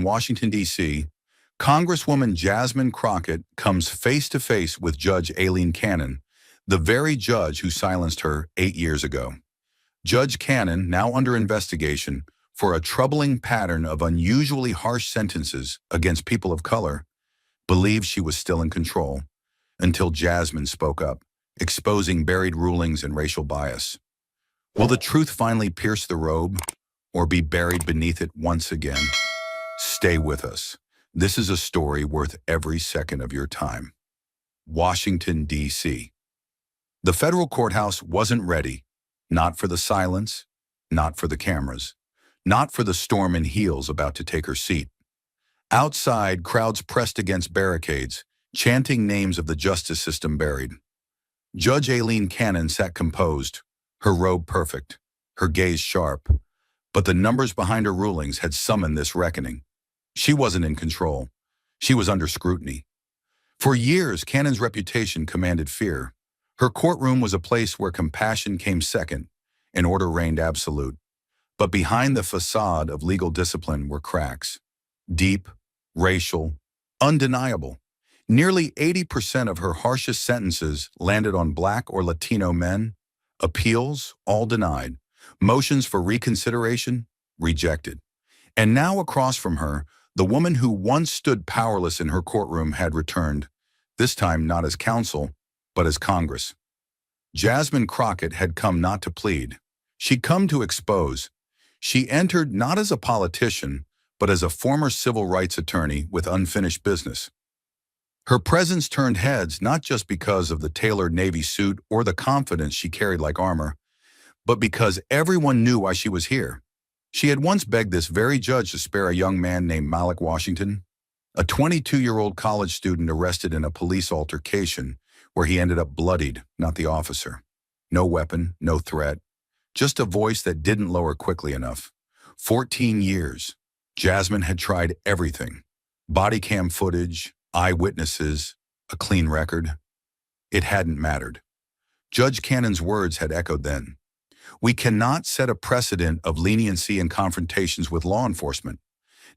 in Washington, D.C., Congresswoman Jasmine Crockett comes face-to-face with Judge Aileen Cannon, the very judge who silenced her 8 years ago. Judge Cannon, now under investigation for a troubling pattern of unusually harsh sentences against people of color, believed she was still in control until Jasmine spoke up, exposing buried rulings and racial bias. Will the truth finally pierce the robe or be buried beneath it once again? Stay with us. This is a story worth every second of your time. Washington, D.C. The federal courthouse wasn't ready, not for the silence, not for the cameras, not for the storm in heels about to take her seat. Outside, crowds pressed against barricades, chanting names of the justice system buried. Judge Aileen Cannon sat composed, her robe perfect, her gaze sharp, but the numbers behind her rulings had summoned this reckoning. She wasn't in control. She was under scrutiny. For years, Cannon's reputation commanded fear. Her courtroom was a place where compassion came second and order reigned absolute. But behind the facade of legal discipline were cracks. Deep, racial, undeniable. Nearly 80% of her harshest sentences landed on Black or Latino men. Appeals, all denied. Motions for reconsideration, rejected. And now across from her, the woman who once stood powerless in her courtroom had returned, this time not as counsel, but as Congress. Jasmine Crockett had come not to plead. She'd come to expose. She entered not as a politician, but as a former civil rights attorney with unfinished business. Her presence turned heads not just because of the tailored Navy suit or the confidence she carried like armor, but because everyone knew why she was here. She had once begged this very judge to spare a young man named Malik Washington, a 22-year-old college student arrested in a police altercation where he ended up bloodied, not the officer. No weapon, no threat, just a voice that didn't lower quickly enough. 14 years. Jasmine had tried everything. Body cam footage, eyewitnesses, a clean record. It hadn't mattered. Judge Cannon's words had echoed then. We cannot set a precedent of leniency in confrontations with law enforcement.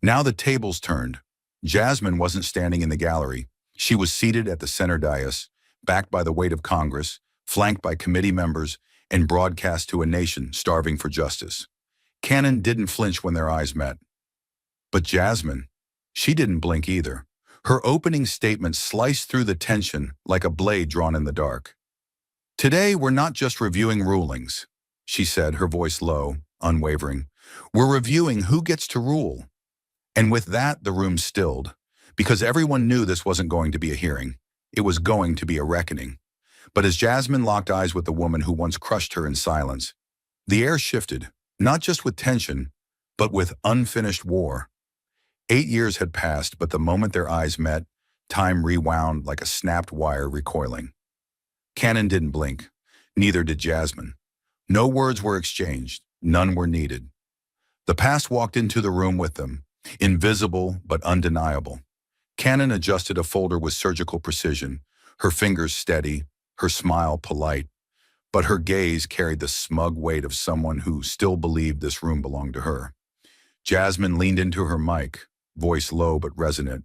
Now the tables turned. Jasmine wasn't standing in the gallery. She was seated at the center dais, backed by the weight of Congress, flanked by committee members, and broadcast to a nation starving for justice. Cannon didn't flinch when their eyes met. But Jasmine, she didn't blink either. Her opening statement sliced through the tension like a blade drawn in the dark. Today, we're not just reviewing rulings, she said, her voice low, unwavering. We're reviewing who gets to rule. And with that, the room stilled, because everyone knew this wasn't going to be a hearing. It was going to be a reckoning. But as Jasmine locked eyes with the woman who once crushed her in silence, the air shifted, not just with tension, but with unfinished war. 8 years had passed, but the moment their eyes met, time rewound like a snapped wire recoiling. Cannon didn't blink. Neither did Jasmine. No words were exchanged. None were needed. The past walked into the room with them, invisible but undeniable. Cannon adjusted a folder with surgical precision, her fingers steady, her smile polite, but her gaze carried the smug weight of someone who still believed this room belonged to her. Jasmine leaned into her mic, voice low but resonant.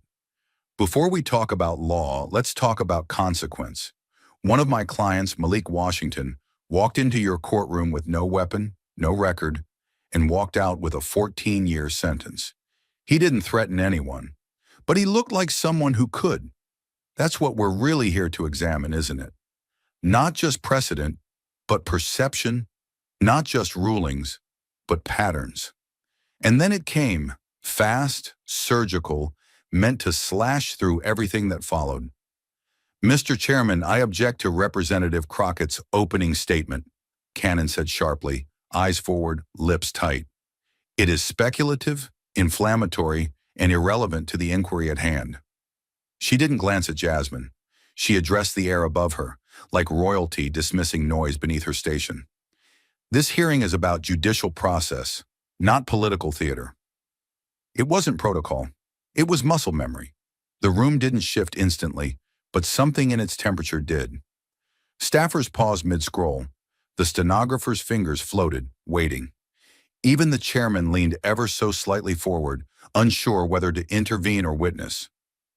Before we talk about law, let's talk about consequence. One of my clients, Malik Washington, walked into your courtroom with no weapon, no record, and walked out with a 14-year sentence. He didn't threaten anyone, but he looked like someone who could. That's what we're really here to examine, isn't it? Not just precedent, but perception, not just rulings, but patterns. And then it came, fast, surgical, meant to slash through everything that followed. Mr. Chairman, I object to Representative Crockett's opening statement, Cannon said sharply, eyes forward, lips tight. It is speculative, inflammatory, and irrelevant to the inquiry at hand. She didn't glance at Jasmine. She addressed the air above her, like royalty dismissing noise beneath her station. This hearing is about judicial process, not political theater. It wasn't protocol. It was muscle memory. The room didn't shift instantly, but something in its temperature did. Staffers paused mid-scroll. The stenographer's fingers floated, waiting. Even the chairman leaned ever so slightly forward, unsure whether to intervene or witness.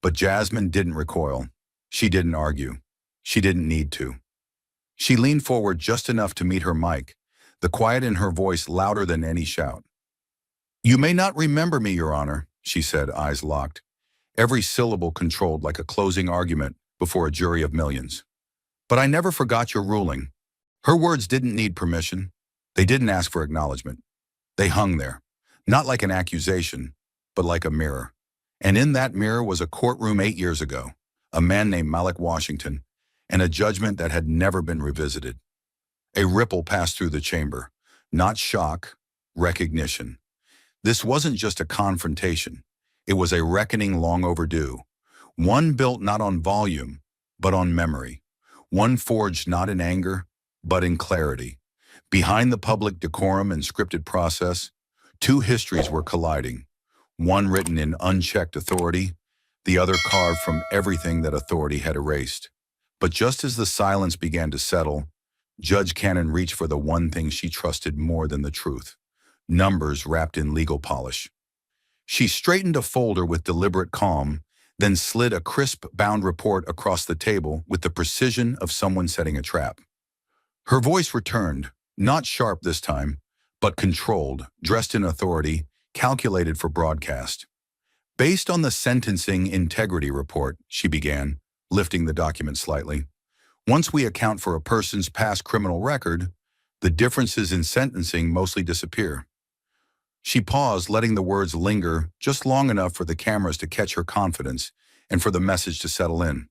But Jasmine didn't recoil. She didn't argue. She didn't need to. She leaned forward just enough to meet her mic, the quiet in her voice louder than any shout. "You may not remember me, Your Honor," she said, eyes locked, every syllable controlled like a closing argument before a jury of millions. "But I never forgot your ruling." Her words didn't need permission. They didn't ask for acknowledgement. They hung there, not like an accusation, but like a mirror. And in that mirror was a courtroom 8 years ago, a man named Malik Washington, and a judgment that had never been revisited. A ripple passed through the chamber, not shock, recognition. This wasn't just a confrontation. It was a reckoning long overdue, one built not on volume, but on memory, one forged not in anger, but in clarity. Behind the public decorum and scripted process, two histories were colliding, one written in unchecked authority, the other carved from everything that authority had erased. But just as the silence began to settle, Judge Cannon reached for the one thing she trusted more than the truth: numbers wrapped in legal polish. She straightened a folder with deliberate calm, then slid a crisp, bound report across the table with the precision of someone setting a trap. Her voice returned, not sharp this time, but controlled, dressed in authority, calculated for broadcast. "Based on the Sentencing Integrity Report," she began, lifting the document slightly, "once we account for a person's past criminal record, the differences in sentencing mostly disappear." She paused, letting the words linger just long enough for the cameras to catch her confidence and for the message to settle in.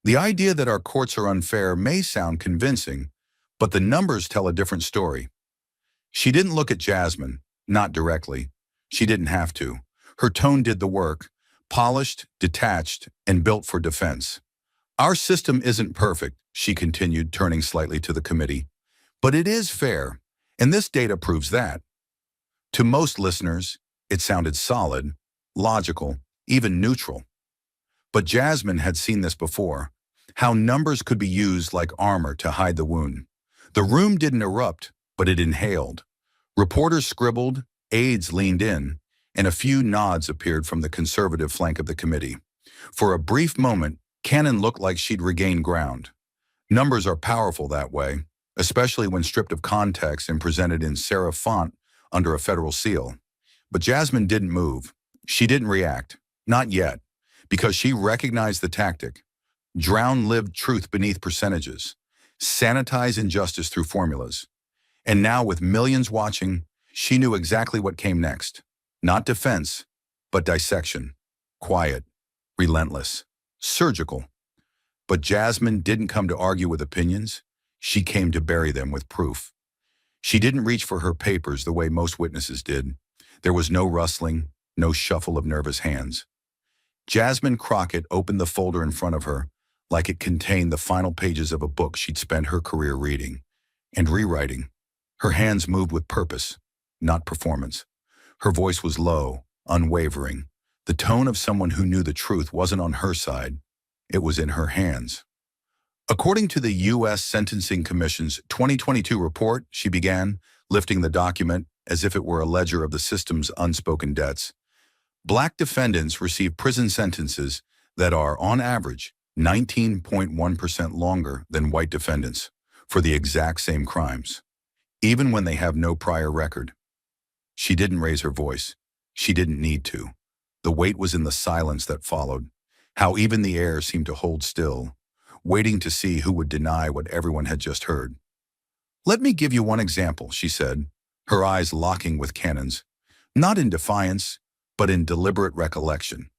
"The idea that our courts are unfair may sound convincing, but the numbers tell a different story." She didn't look at Jasmine, not directly. She didn't have to. Her tone did the work, polished, detached, and built for defense. "Our system isn't perfect," she continued, turning slightly to the committee, "but it is fair, and this data proves that." To most listeners, it sounded solid, logical, even neutral. But Jasmine had seen this before, how numbers could be used like armor to hide the wound. The room didn't erupt, but it inhaled. Reporters scribbled, aides leaned in, and a few nods appeared from the conservative flank of the committee. For a brief moment, Cannon looked like she'd regained ground. Numbers are powerful that way, especially when stripped of context and presented in serif font under a federal seal. But Jasmine didn't move. She didn't react. Not yet, because she recognized the tactic. Drown lived truth beneath percentages. Sanitize injustice through formulas. And now, with millions watching, she knew exactly what came next. Not defense, but dissection. Quiet, relentless, surgical. But Jasmine didn't come to argue with opinions. She came to bury them with proof. She didn't reach for her papers the way most witnesses did. There was no rustling, no shuffle of nervous hands. Jasmine Crockett opened the folder in front of her like it contained the final pages of a book she'd spent her career reading and rewriting. Her hands moved with purpose, not performance. Her voice was low, unwavering. The tone of someone who knew the truth wasn't on her side. It was in her hands. "According to the U.S. Sentencing Commission's 2022 report," she began, lifting the document as if it were a ledger of the system's unspoken debts, "Black defendants receive prison sentences that are, on average, 19.1% longer than white defendants for the exact same crimes, even when they have no prior record." She didn't raise her voice. She didn't need to. The weight was in the silence that followed, how even the air seemed to hold still, waiting to see who would deny what everyone had just heard. "Let me give you one example," she said, her eyes locking with Cannon's, not in defiance, but in deliberate recollection.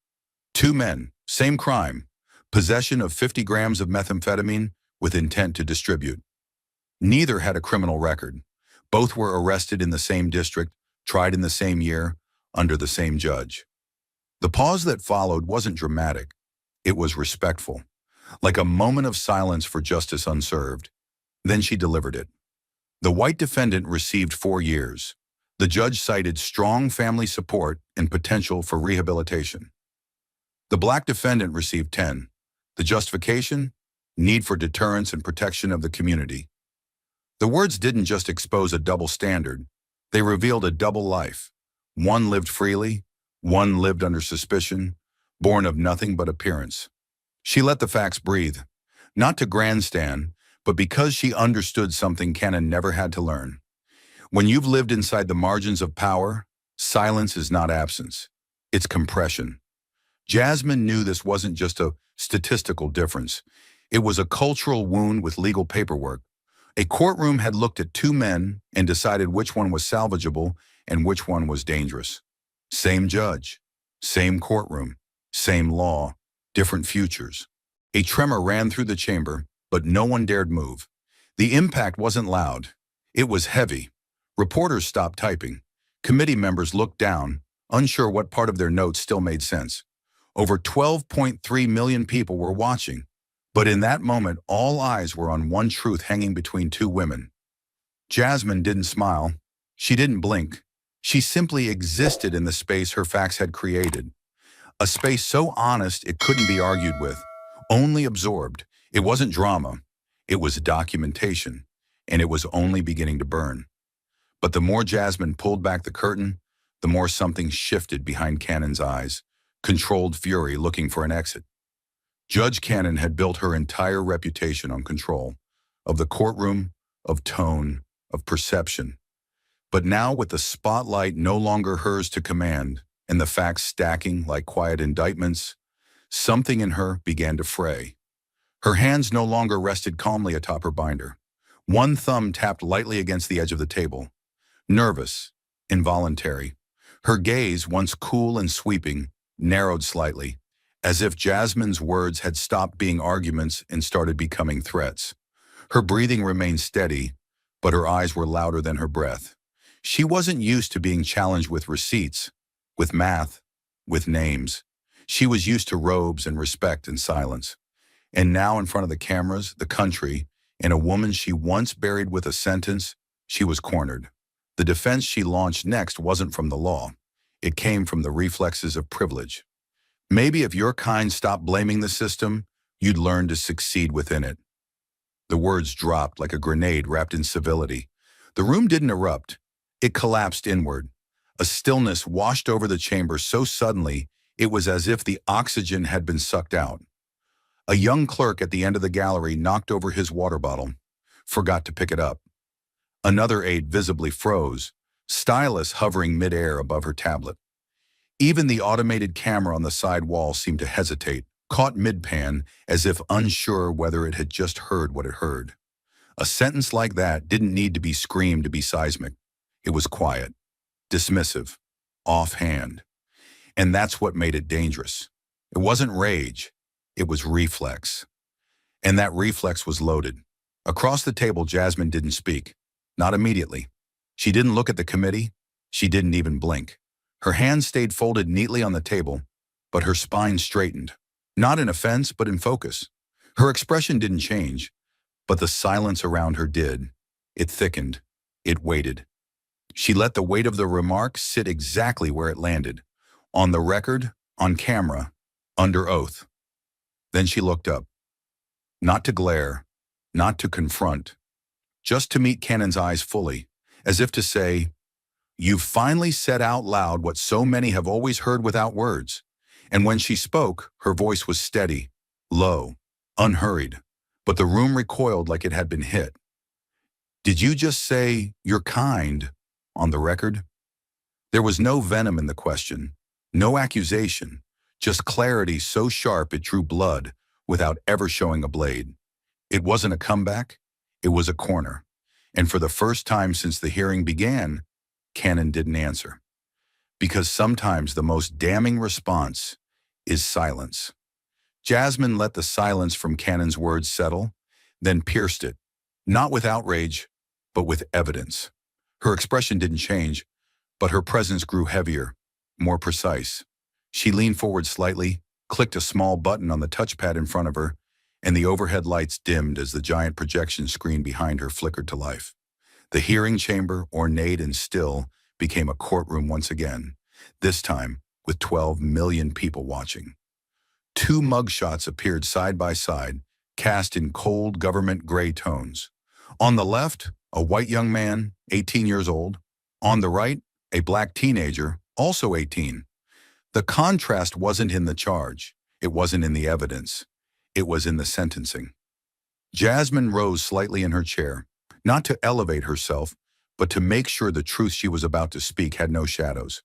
Two men, same crime, possession of 50 grams of methamphetamine with intent to distribute. Neither had a criminal record. Both were arrested in the same district, tried in the same year, under the same judge. The pause that followed wasn't dramatic. It was respectful, like a moment of silence for justice unserved. Then she delivered it. The white defendant received 4 years. The judge cited strong family support and potential for rehabilitation. The black defendant received 10. The justification? Need for deterrence and protection of the community. The words didn't just expose a double standard. They revealed a double life. One lived freely, One lived under suspicion, born of nothing but appearance. She let the facts breathe, not to grandstand, but because she understood something Cannon never had to learn. When you've lived inside the margins of power, silence is not absence. It's compression. Jasmine knew this wasn't just a statistical difference. It was a cultural wound with legal paperwork. A courtroom had looked at two men and decided which one was salvageable and which one was dangerous. Same judge, same courtroom, same law, different futures. A tremor ran through the chamber, but no one dared move. The impact wasn't loud. It was heavy. Reporters stopped typing. Committee members looked down, unsure what part of their notes still made sense. Over 12.3 million people were watching. But in that moment, all eyes were on one truth hanging between two women. Jasmine didn't smile. She didn't blink. She simply existed in the space her facts had created. A space so honest it couldn't be argued with, only absorbed. It wasn't drama. It was documentation, and it was only beginning to burn. But the more Jasmine pulled back the curtain, the more something shifted behind Cannon's eyes, controlled fury looking for an exit. Judge Cannon had built her entire reputation on control, of the courtroom, of tone, of perception. But now, with the spotlight no longer hers to command, and the facts stacking like quiet indictments, something in her began to fray. Her hands no longer rested calmly atop her binder. One thumb tapped lightly against the edge of the table. Nervous, involuntary. Her gaze, once cool and sweeping, narrowed slightly, as if Jasmine's words had stopped being arguments and started becoming threats. Her breathing remained steady, but her eyes were louder than her breath. She wasn't used to being challenged with receipts, with math, with names. She was used to robes and respect and silence. And now in front of the cameras, the country, and a woman she once buried with a sentence, she was cornered. The defense she launched next wasn't from the law. It came from the reflexes of privilege. Maybe if your kind stopped blaming the system, you'd learn to succeed within it. The words dropped like a grenade wrapped in civility. The room didn't erupt. It collapsed inward. A stillness washed over the chamber so suddenly, it was as if the oxygen had been sucked out. A young clerk at the end of the gallery knocked over his water bottle, forgot to pick it up. Another aide visibly froze, stylus hovering midair above her tablet. Even the automated camera on the side wall seemed to hesitate, caught mid-pan, as if unsure whether it had just heard what it heard. A sentence like that didn't need to be screamed to be seismic. It was quiet, dismissive, offhand. And that's what made it dangerous. It wasn't rage. It was reflex. And that reflex was loaded. Across the table, Jasmine didn't speak. Not immediately. She didn't look at the committee. She didn't even blink. Her hands stayed folded neatly on the table, but her spine straightened. Not in offense, but in focus. Her expression didn't change, but the silence around her did. It thickened. It waited. She let the weight of the remark sit exactly where it landed. On the record, on camera, under oath. Then she looked up. Not to glare, not to confront, just to meet Cannon's eyes fully, as if to say, "You've finally said out loud what so many have always heard without words." And when she spoke, her voice was steady, low, unhurried, but the room recoiled like it had been hit. "Did you just say, 'you're kind,' on the record?" There was no venom in the question, no accusation, just clarity so sharp it drew blood without ever showing a blade. It wasn't a comeback, it was a corner. And for the first time since the hearing began, Cannon didn't answer. Because sometimes the most damning response is silence. Jasmine let the silence from Cannon's words settle, then pierced it, not with outrage, but with evidence. Her expression didn't change, but her presence grew heavier, more precise. She leaned forward slightly, clicked a small button on the touchpad in front of her, and the overhead lights dimmed as the giant projection screen behind her flickered to life. The hearing chamber, ornate and still, became a courtroom once again, this time with 12 million people watching. Two mugshots appeared side by side, cast in cold government gray tones. On the left, a white young man, 18 years old. On the right, a black teenager, also 18. The contrast wasn't in the charge. It wasn't in the evidence. It was in the sentencing. Jasmine rose slightly in her chair, not to elevate herself, but to make sure the truth she was about to speak had no shadows.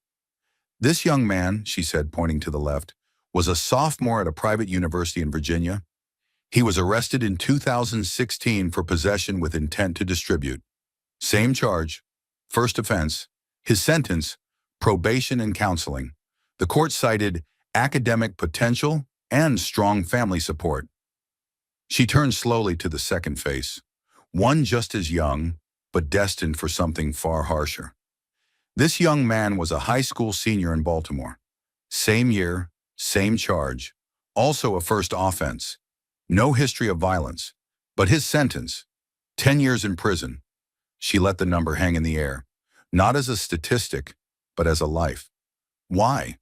This young man, she said, pointing to the left, was a sophomore at a private university in Virginia. He was arrested in 2016 for possession with intent to distribute. Same charge, first offense. His sentence, probation and counseling. The court cited academic potential and strong family support. She turned slowly to the second face, one just as young, but destined for something far harsher. This young man was a high school senior in Baltimore. Same year, same charge, also a first offense. No history of violence, but his sentence, 10 years in prison. She let the number hang in the air, not as a statistic, but as a life. Why?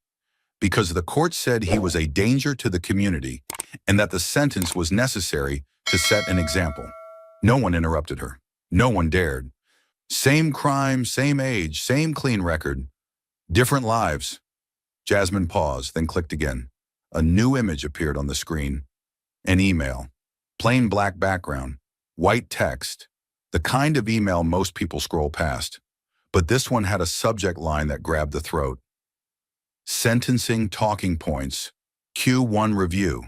Because the court said he was a danger to the community and that the sentence was necessary to set an example. No one interrupted her. No one dared. Same crime, same age, same clean record. Different lives. Jasmine paused, then clicked again. A new image appeared on the screen. An email. Plain black background. White text. The kind of email most people scroll past. But this one had a subject line that grabbed the throat. Sentencing talking points. Q1 review.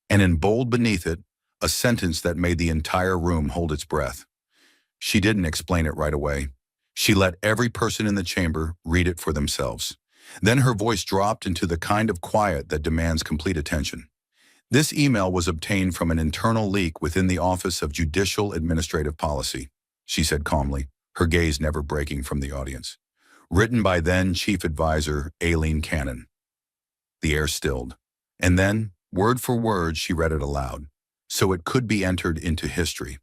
And in bold beneath it, a sentence that made the entire room hold its breath. She didn't explain it right away. She let every person in the chamber read it for themselves. Then her voice dropped into the kind of quiet that demands complete attention. This email was obtained from an internal leak within the Office of Judicial Administrative Policy, she said calmly, her gaze never breaking from the audience. Written by then Chief Advisor Aileen Cannon. The air stilled. And then, word for word, she read it aloud, so it could be entered into history.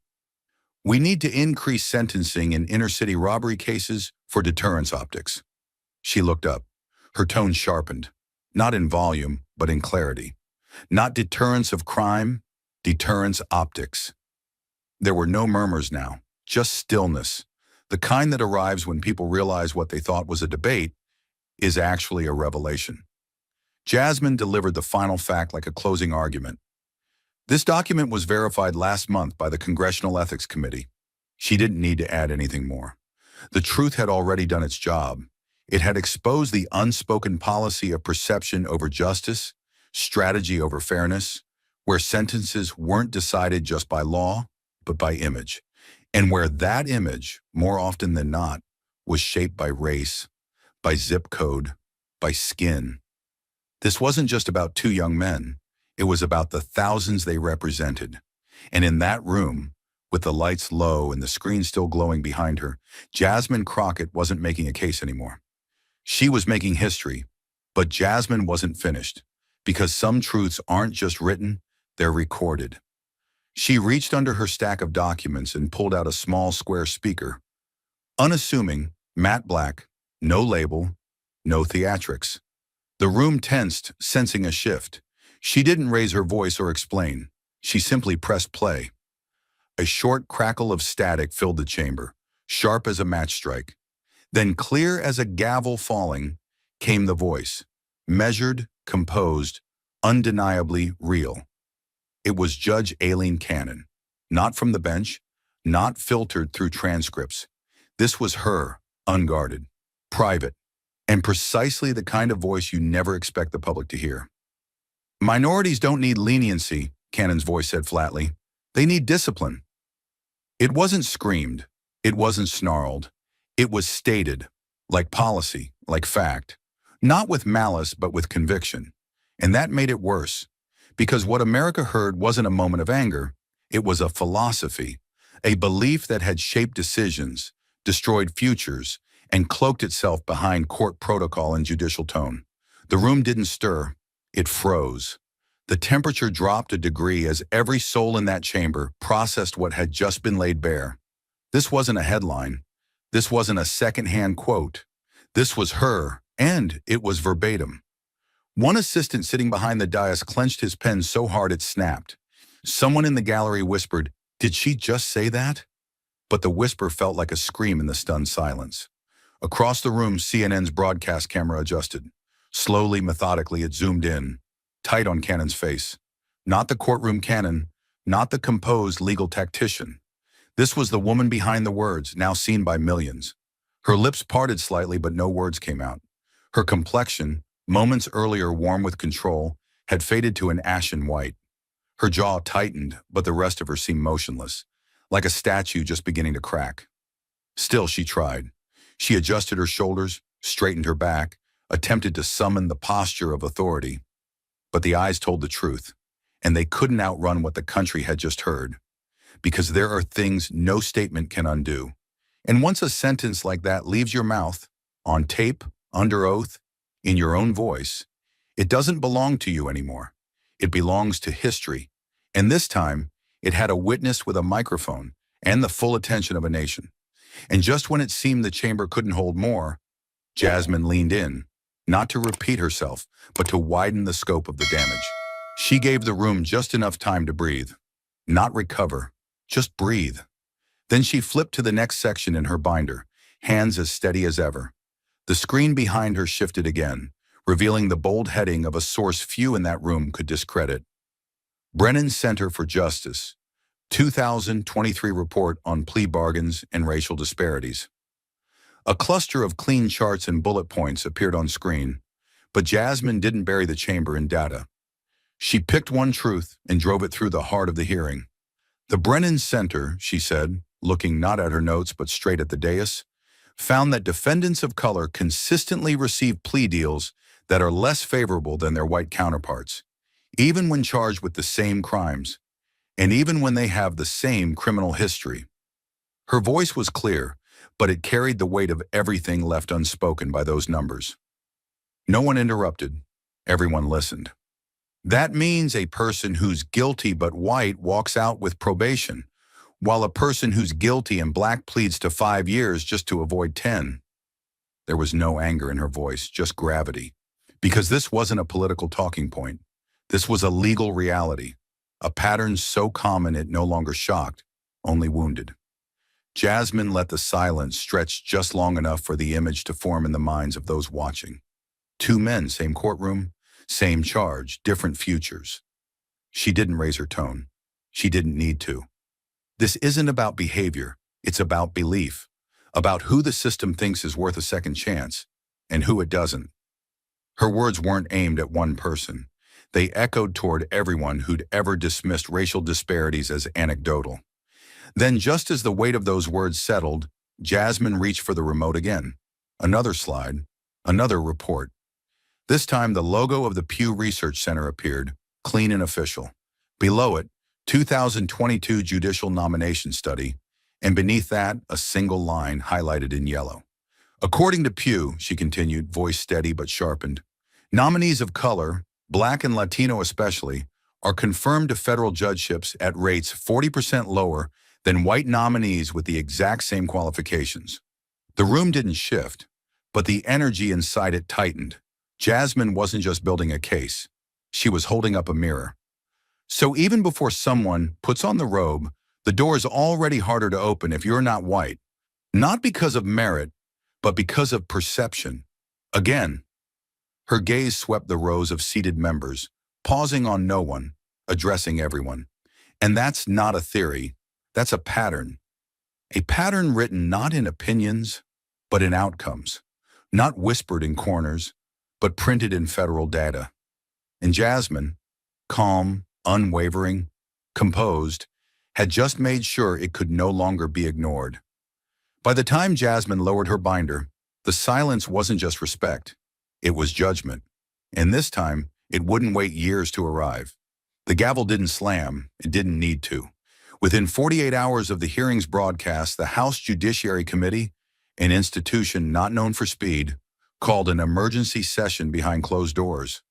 We need to increase sentencing in inner-city robbery cases for deterrence optics. She looked up. Her tone sharpened, not in volume, but in clarity. Not deterrence of crime, deterrence optics. There were no murmurs now, just stillness. The kind that arrives when people realize what they thought was a debate is actually a revelation. Jasmine delivered the final fact like a closing argument. This document was verified last month by the Congressional Ethics Committee. She didn't need to add anything more. The truth had already done its job. It had exposed the unspoken policy of perception over justice, strategy over fairness, where sentences weren't decided just by law, but by image, and where that image, more often than not, was shaped by race, by zip code, by skin. This wasn't just about two young men. It was about the thousands they represented. And in that room, with the lights low and the screen still glowing behind her, Jasmine Crockett wasn't making a case anymore. She was making history, but Jasmine wasn't finished, because some truths aren't just written, they're recorded. She reached under her stack of documents and pulled out a small square speaker. Unassuming, matte black, no label, no theatrics. The room tensed, sensing a shift. She didn't raise her voice or explain. She simply pressed play. A short crackle of static filled the chamber, sharp as a match strike. Then, clear as a gavel falling, came the voice, measured, composed, undeniably real. It was Judge Aileen Cannon, not from the bench, not filtered through transcripts. This was her, unguarded, private, and precisely the kind of voice you never expect the public to hear. Minorities don't need leniency, Cannon's voice said flatly. They need discipline. It wasn't screamed. It wasn't snarled. It was stated, like policy, like fact, not with malice, but with conviction. And that made it worse, because what America heard wasn't a moment of anger. It was a philosophy, a belief that had shaped decisions, destroyed futures, and cloaked itself behind court protocol and judicial tone. The room didn't stir. It froze. The temperature dropped a degree as every soul in that chamber processed what had just been laid bare. This wasn't a headline. This wasn't a second-hand quote. This was her, and it was verbatim. One assistant sitting behind the dais clenched his pen so hard it snapped. Someone in the gallery whispered, "Did she just say that?" But the whisper felt like a scream in the stunned silence. Across the room, CNN's broadcast camera adjusted. Slowly, methodically, it zoomed in, tight on Cannon's face. Not the courtroom Cannon, not the composed legal tactician. This was the woman behind the words, now seen by millions. Her lips parted slightly, but no words came out. Her complexion, moments earlier warm with control, had faded to an ashen white. Her jaw tightened, but the rest of her seemed motionless, like a statue just beginning to crack. Still, she tried. She adjusted her shoulders, straightened her back, attempted to summon the posture of authority. But the eyes told the truth, and they couldn't outrun what the country had just heard. Because there are things no statement can undo. And once a sentence like that leaves your mouth, on tape, under oath, in your own voice, it doesn't belong to you anymore. It belongs to history. And this time, it had a witness with a microphone and the full attention of a nation. And just when it seemed the chamber couldn't hold more, Jasmine leaned in, not to repeat herself, but to widen the scope of the damage. She gave the room just enough time to breathe. Not recover, just breathe. Then she flipped to the next section in her binder, hands as steady as ever. The screen behind her shifted again, revealing the bold heading of a source few in that room could discredit. Brennan Center for Justice, 2023 report on plea bargains and racial disparities. A cluster of clean charts and bullet points appeared on screen, but Jasmine didn't bury the chamber in data. She picked one truth and drove it through the heart of the hearing. The Brennan Center, she said, looking not at her notes but straight at the dais, found that defendants of color consistently receive plea deals that are less favorable than their white counterparts, even when charged with the same crimes, and even when they have the same criminal history. Her voice was clear, but it carried the weight of everything left unspoken by those numbers. No one interrupted. Everyone listened. That means a person who's guilty but white walks out with probation, while a person who's guilty and black pleads to 5 years just to avoid 10. There was no anger in her voice, just gravity. Because this wasn't a political talking point. This was a legal reality, a pattern so common it no longer shocked, only wounded. Jasmine let the silence stretch just long enough for the image to form in the minds of those watching. 2 men, same courtroom, same charge, different futures. She didn't raise her tone. She didn't need to. This isn't about behavior. It's about belief, about who the system thinks is worth a second chance and who it doesn't. Her words weren't aimed at one person. They echoed toward everyone who'd ever dismissed racial disparities as anecdotal. Then, just as the weight of those words settled, Jasmine reached for the remote again. Another slide, another report. This time, the logo of the Pew Research Center appeared, clean and official. Below it, 2022 Judicial Nomination Study, and beneath that, a single line highlighted in yellow. According to Pew, she continued, voice steady but sharpened, nominees of color, black and Latino especially, are confirmed to federal judgeships at rates 40% lower than white nominees with the exact same qualifications. The room didn't shift, but the energy inside it tightened. Jasmine wasn't just building a case. She was holding up a mirror. So even before someone puts on the robe, the door is already harder to open if you're not white. Not because of merit, but because of perception. Again, her gaze swept the rows of seated members, pausing on no one, addressing everyone. And that's not a theory. That's a pattern. A pattern written not in opinions, but in outcomes. Not whispered in corners, but printed in federal data. And Jasmine, calm, unwavering, composed, had just made sure it could no longer be ignored. By the time Jasmine lowered her binder, the silence wasn't just respect. It was judgment. And this time, it wouldn't wait years to arrive. The gavel didn't slam. It didn't need to. Within 48 hours of the hearing's broadcast, the House Judiciary Committee, an institution not known for speed, called an emergency session behind closed doors.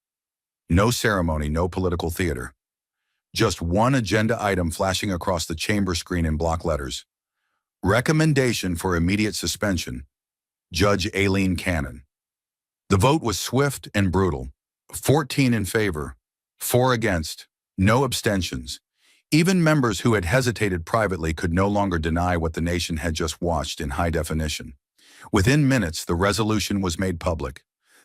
No ceremony, no political theater. Just one agenda item flashing across the chamber screen in block letters. Recommendation for immediate suspension. Judge Aileen Cannon. The vote was swift and brutal. 14 in favor, 4 against, no abstentions. Even members who had hesitated privately could no longer deny what the nation had just watched in high definition. Within minutes, the resolution was made public.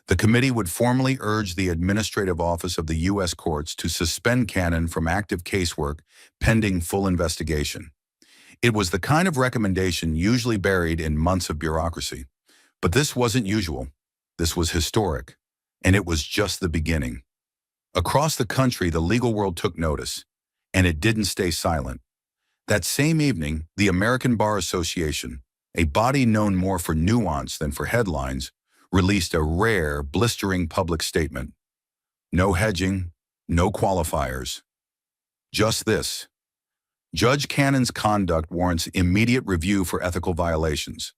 The committee would formally urge the Administrative Office of the U.S. Courts to suspend Cannon from active casework pending full investigation. It was the kind of recommendation usually buried in months of bureaucracy. But this wasn't usual. This was historic. And it was just the beginning. Across the country, the legal world took notice. And it didn't stay silent. That same evening, the American Bar Association, a body known more for nuance than for headlines, released a rare, blistering public statement. No hedging, no qualifiers. Just this. Judge Cannon's conduct warrants immediate review for ethical violations.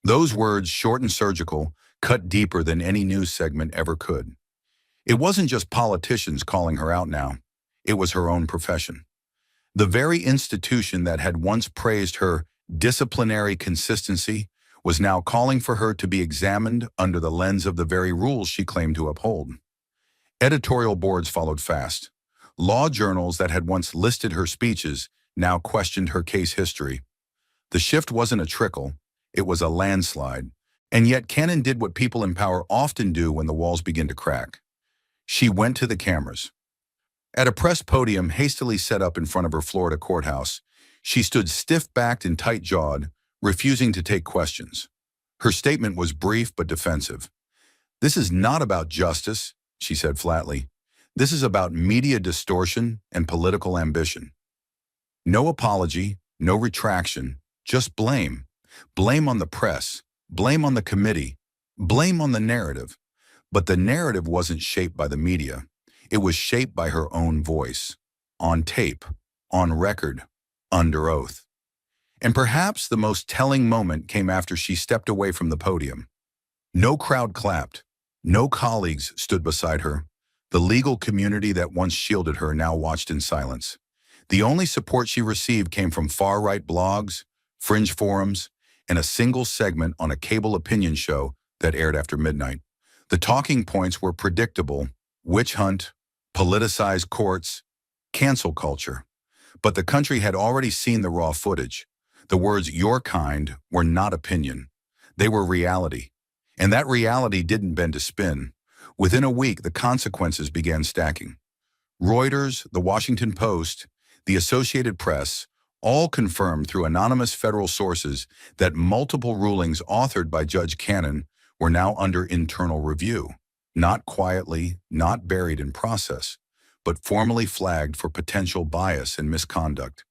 Those words, short and surgical, cut deeper than any news segment ever could. It wasn't just politicians calling her out now. It was her own profession. The very institution that had once praised her disciplinary consistency was now calling for her to be examined under the lens of the very rules she claimed to uphold. Editorial boards followed fast. Law journals that had once listed her speeches now questioned her case history. The shift wasn't a trickle, it was a landslide. And yet Cannon did what people in power often do when the walls begin to crack. She went to the cameras. At a press podium hastily set up in front of her Florida courthouse, she stood stiff-backed and tight-jawed, refusing to take questions. Her statement was brief but defensive. "This is not about justice," she said flatly. "This is about media distortion and political ambition." No apology, no retraction, just blame. Blame on the press, blame on the committee, blame on the narrative. But the narrative wasn't shaped by the media. It was shaped by her own voice, on tape, on record, under oath. And perhaps the most telling moment came after she stepped away from the podium. No crowd clapped. No colleagues stood beside her. The legal community that once shielded her now watched in silence. The only support she received came from far-right blogs, fringe forums, and a single segment on a cable opinion show that aired after midnight. The talking points were predictable: witch hunt, politicized courts, cancel culture. But the country had already seen the raw footage. The words "your kind" were not opinion. They were reality. And that reality didn't bend to spin. Within a week, the consequences began stacking. Reuters, the Washington Post, the Associated Press, all confirmed through anonymous federal sources that multiple rulings authored by Judge Cannon were now under internal review. Not quietly, not buried in process, but formally flagged for potential bias and misconduct.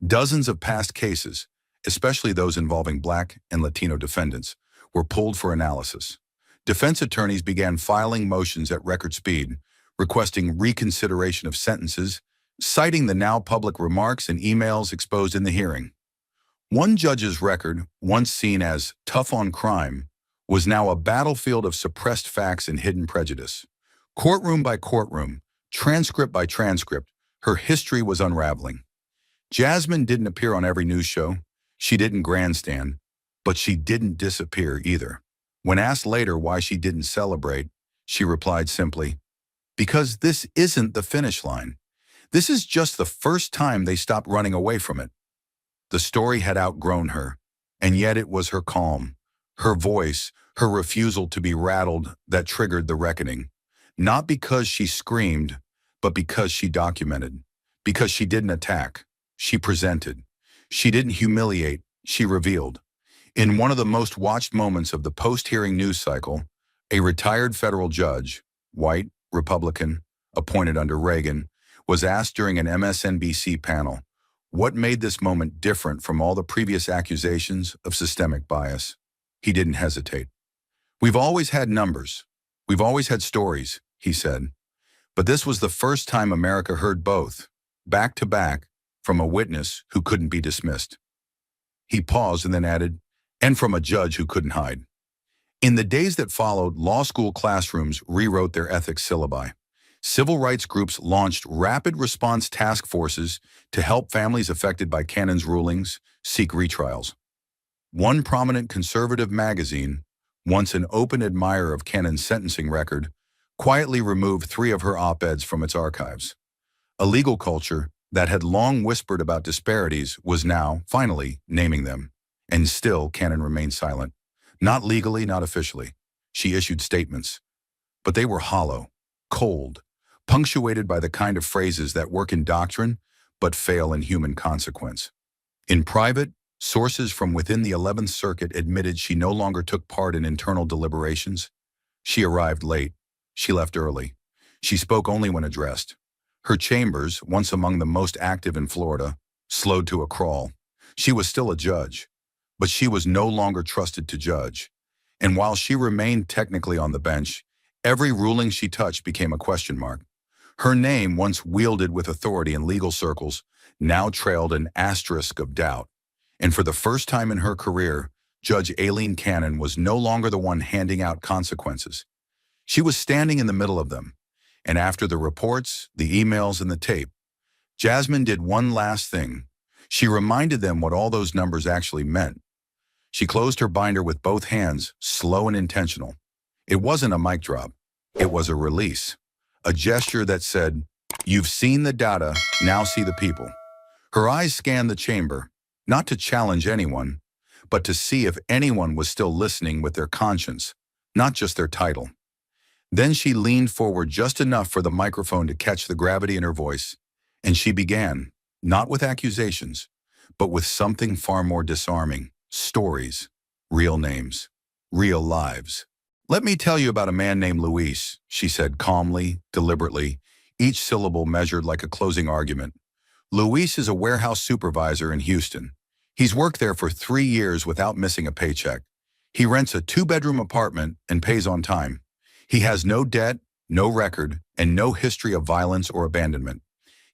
Dozens of past cases, especially those involving Black and Latino defendants, were pulled for analysis. Defense attorneys began filing motions at record speed, requesting reconsideration of sentences, citing the now public remarks and emails exposed in the hearing. One judge's record, once seen as tough on crime, was now a battlefield of suppressed facts and hidden prejudice. Courtroom by courtroom, transcript by transcript, her history was unraveling. Jasmine didn't appear on every news show. She didn't grandstand, but she didn't disappear either. When asked later why she didn't celebrate, she replied simply, "Because this isn't the finish line. This is just the first time they stopped running away from it." The story had outgrown her, and yet it was her calm, her voice, her refusal to be rattled that triggered the reckoning. Not because she screamed, but because she documented. Because she didn't attack, she presented. She didn't humiliate, she revealed. In one of the most watched moments of the post-hearing news cycle, a retired federal judge, white, Republican, appointed under Reagan, was asked during an MSNBC panel, what made this moment different from all the previous accusations of systemic bias? He didn't hesitate. "We've always had numbers. We've always had stories," he said. But this was the first time America heard both, back to back, from a witness who couldn't be dismissed. He paused and then added, "and from a judge who couldn't hide." In the days that followed, law school classrooms rewrote their ethics syllabi. Civil rights groups launched rapid response task forces to help families affected by Cannon's rulings seek retrials. One prominent conservative magazine, once an open admirer of Cannon's sentencing record, quietly removed 3 of her op-eds from its archives. A legal culture that had long whispered about disparities was now, finally, naming them. And still, Cannon remained silent. Not legally, not officially. She issued statements, but they were hollow, cold, punctuated by the kind of phrases that work in doctrine but fail in human consequence. In private, sources from within the 11th Circuit admitted she no longer took part in internal deliberations. She arrived late. She left early. She spoke only when addressed. Her chambers, once among the most active in Florida, slowed to a crawl. She was still a judge, but she was no longer trusted to judge. And while she remained technically on the bench, every ruling she touched became a question mark. Her name, once wielded with authority in legal circles, now trailed an asterisk of doubt. And for the first time in her career, Judge Aileen Cannon was no longer the one handing out consequences. She was standing in the middle of them. And after the reports, the emails, and the tape, Jasmine did one last thing. She reminded them what all those numbers actually meant. She closed her binder with both hands, slow and intentional. It wasn't a mic drop. It was a release. A gesture that said, "You've seen the data, now see the people." Her eyes scanned the chamber, not to challenge anyone, but to see if anyone was still listening with their conscience, not just their title. Then she leaned forward just enough for the microphone to catch the gravity in her voice, and she began, not with accusations, but with something far more disarming: stories, real names, real lives. "Let me tell you about a man named Luis," she said calmly, deliberately, each syllable measured like a closing argument. "Luis is a warehouse supervisor in Houston. He's worked there for 3 years without missing a paycheck. He rents a 2-bedroom apartment and pays on time. He has no debt, no record, and no history of violence or abandonment.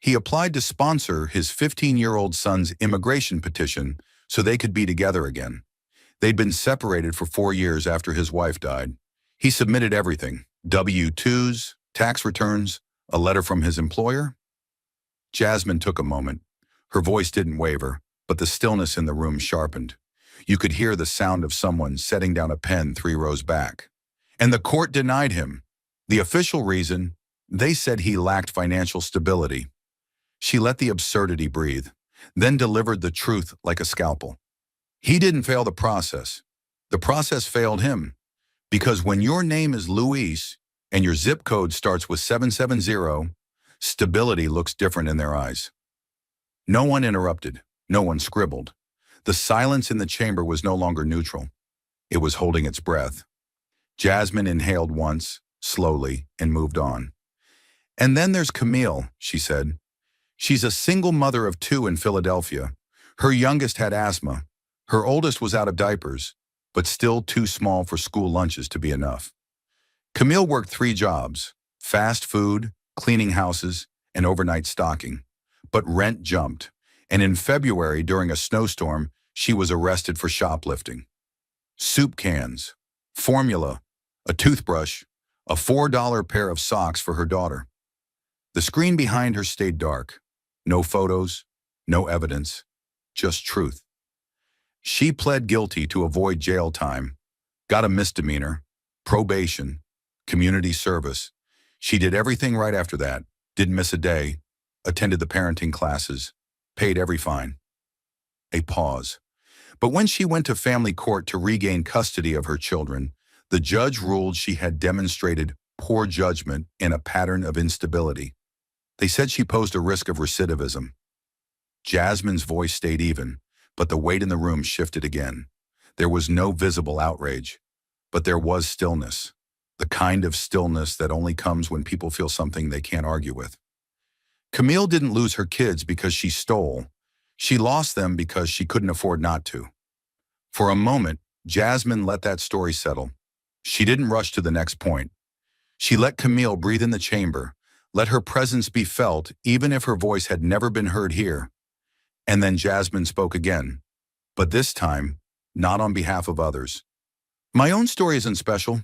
He applied to sponsor his 15-year-old son's immigration petition so they could be together again. They'd been separated for 4 years after his wife died. He submitted everything: W-2s, tax returns, a letter from his employer." Jasmine took a moment. Her voice didn't waver, but the stillness in the room sharpened. You could hear the sound of someone setting down a pen 3 rows back. "And the court denied him. The official reason, they said he lacked financial stability." She let the absurdity breathe, then delivered the truth like a scalpel. "He didn't fail the process. The process failed him. Because when your name is Luis and your zip code starts with 770, stability looks different in their eyes." No one interrupted. No one scribbled. The silence in the chamber was no longer neutral. It was holding its breath. Jasmine inhaled once, slowly, and moved on. "And then there's Camille," she said. "She's a single mother of 2 in Philadelphia. Her youngest had asthma. Her oldest was out of diapers, but still too small for school lunches to be enough. Camille worked 3 jobs: fast food, cleaning houses, and overnight stocking. But rent jumped, and in February, during a snowstorm, she was arrested for shoplifting. Soup cans, formula, a toothbrush, a $4 pair of socks for her daughter. The screen behind her stayed dark. No photos, no evidence, just truth. She pled guilty to avoid jail time, got a misdemeanor, probation, community service. She did everything right after that, didn't miss a day, attended the parenting classes, paid every fine. A pause. But when she went to family court to regain custody of her children, the judge ruled she had demonstrated poor judgment in a pattern of instability. They said she posed a risk of recidivism. Jasmine's voice stayed even, but the weight in the room shifted again. There was no visible outrage, but there was stillness, the kind of stillness that only comes when people feel something they can't argue with. Camille didn't lose her kids because she stole. She lost them because she couldn't afford not to. For a moment, Jasmine let that story settle. She didn't rush to the next point. She let Camille breathe in the chamber, let her presence be felt even if her voice had never been heard here. And then Jasmine spoke again, but this time, not on behalf of others. "My own story isn't special."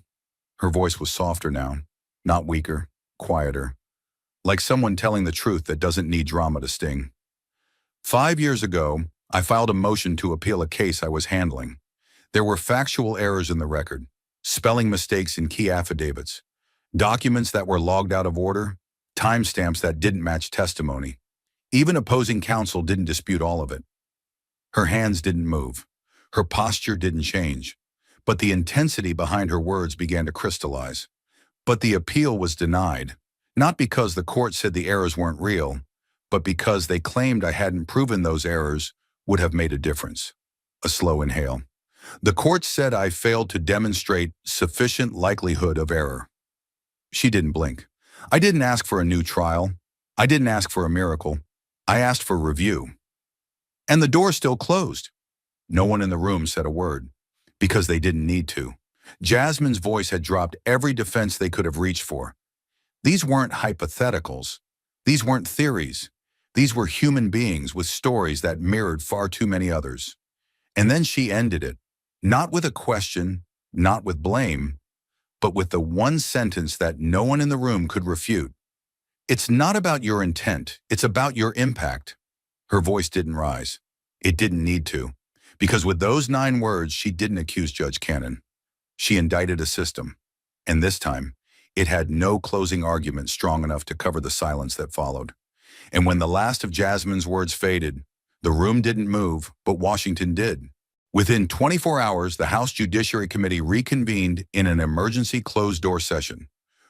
Her voice was softer now, not weaker, quieter, like someone telling the truth that doesn't need drama to sting. 5 years ago, I filed a motion to appeal a case I was handling. There were factual errors in the record, spelling mistakes in key affidavits, documents that were logged out of order, timestamps that didn't match testimony. Even opposing counsel didn't dispute all of it. Her hands didn't move. Her posture didn't change. but the intensity behind her words began to crystallize. But the appeal was denied, not because the court said the errors weren't real, but because they claimed I hadn't proven those errors would have made a difference. A slow inhale. The court said I failed to demonstrate sufficient likelihood of error. She didn't blink. I didn't ask for a new trial. I didn't ask for a miracle. I asked for review. And the door still closed. No one in the room said a word, because they didn't need to. Jasmine's voice had dropped every defense they could have reached for. These weren't hypotheticals. These weren't theories. These were human beings with stories that mirrored far too many others. And then she ended it, not with a question, not with blame, but with the one sentence that no one in the room could refute. It's not about your intent, it's about your impact. Her voice didn't rise. It didn't need to, because with those 9 words, she didn't accuse Judge Cannon. She indicted a system, and this time, it had no closing argument strong enough to cover the silence that followed. And when the last of Jasmine's words faded, the room didn't move, but Washington did. Within 24 hours, the House Judiciary Committee reconvened in an emergency closed-door session.